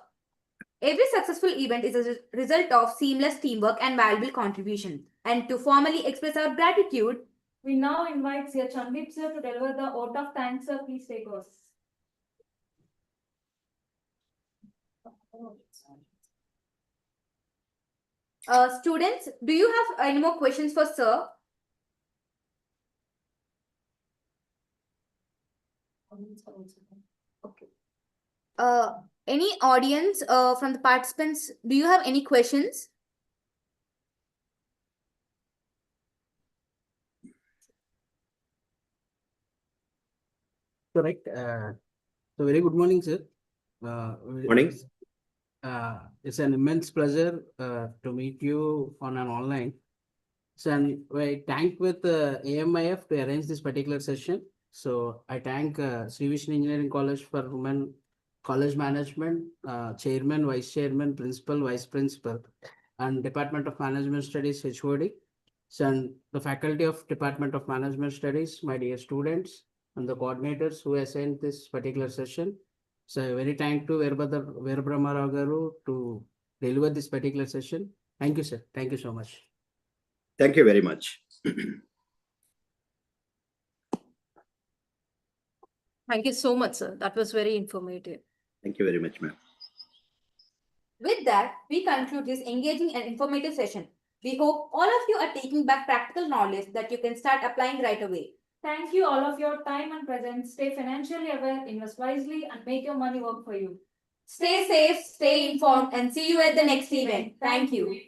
Every successful event is a result of seamless teamwork and valuable contribution. And to formally express our gratitude, We now invite Sir Chandip sir to deliver the vote of thanks, sir. Please take us. students, do you have any more questions for sir? Okay. Any audience from the participants, do you have any questions? Correct. So very good morning, sir. Morning. It's an immense pleasure to meet you on an online. So and I thank with AMIF to arrange this particular session. So I thank Sri Vishnu Engineering College for Women College Management, Chairman, Vice Chairman, Principal, Vice Principal, and Department of Management Studies, HOD. So and the faculty of Department of Management Studies, my dear students, and the coordinators who assigned this particular session. So I very thank to Veerabrahma Rao Garu to deliver this particular session. Thank you, sir. Thank you so much. Thank you very much. Thank you so much, sir. That was very informative. Thank you very much, ma'am. With that, we conclude this engaging and informative session. We hope all of you are taking back practical knowledge that you can start applying right away. Thank you all of your time and presence. Stay financially aware, invest wisely, and make your money work for you. Stay safe, stay informed, and see you at the next event. Thank you.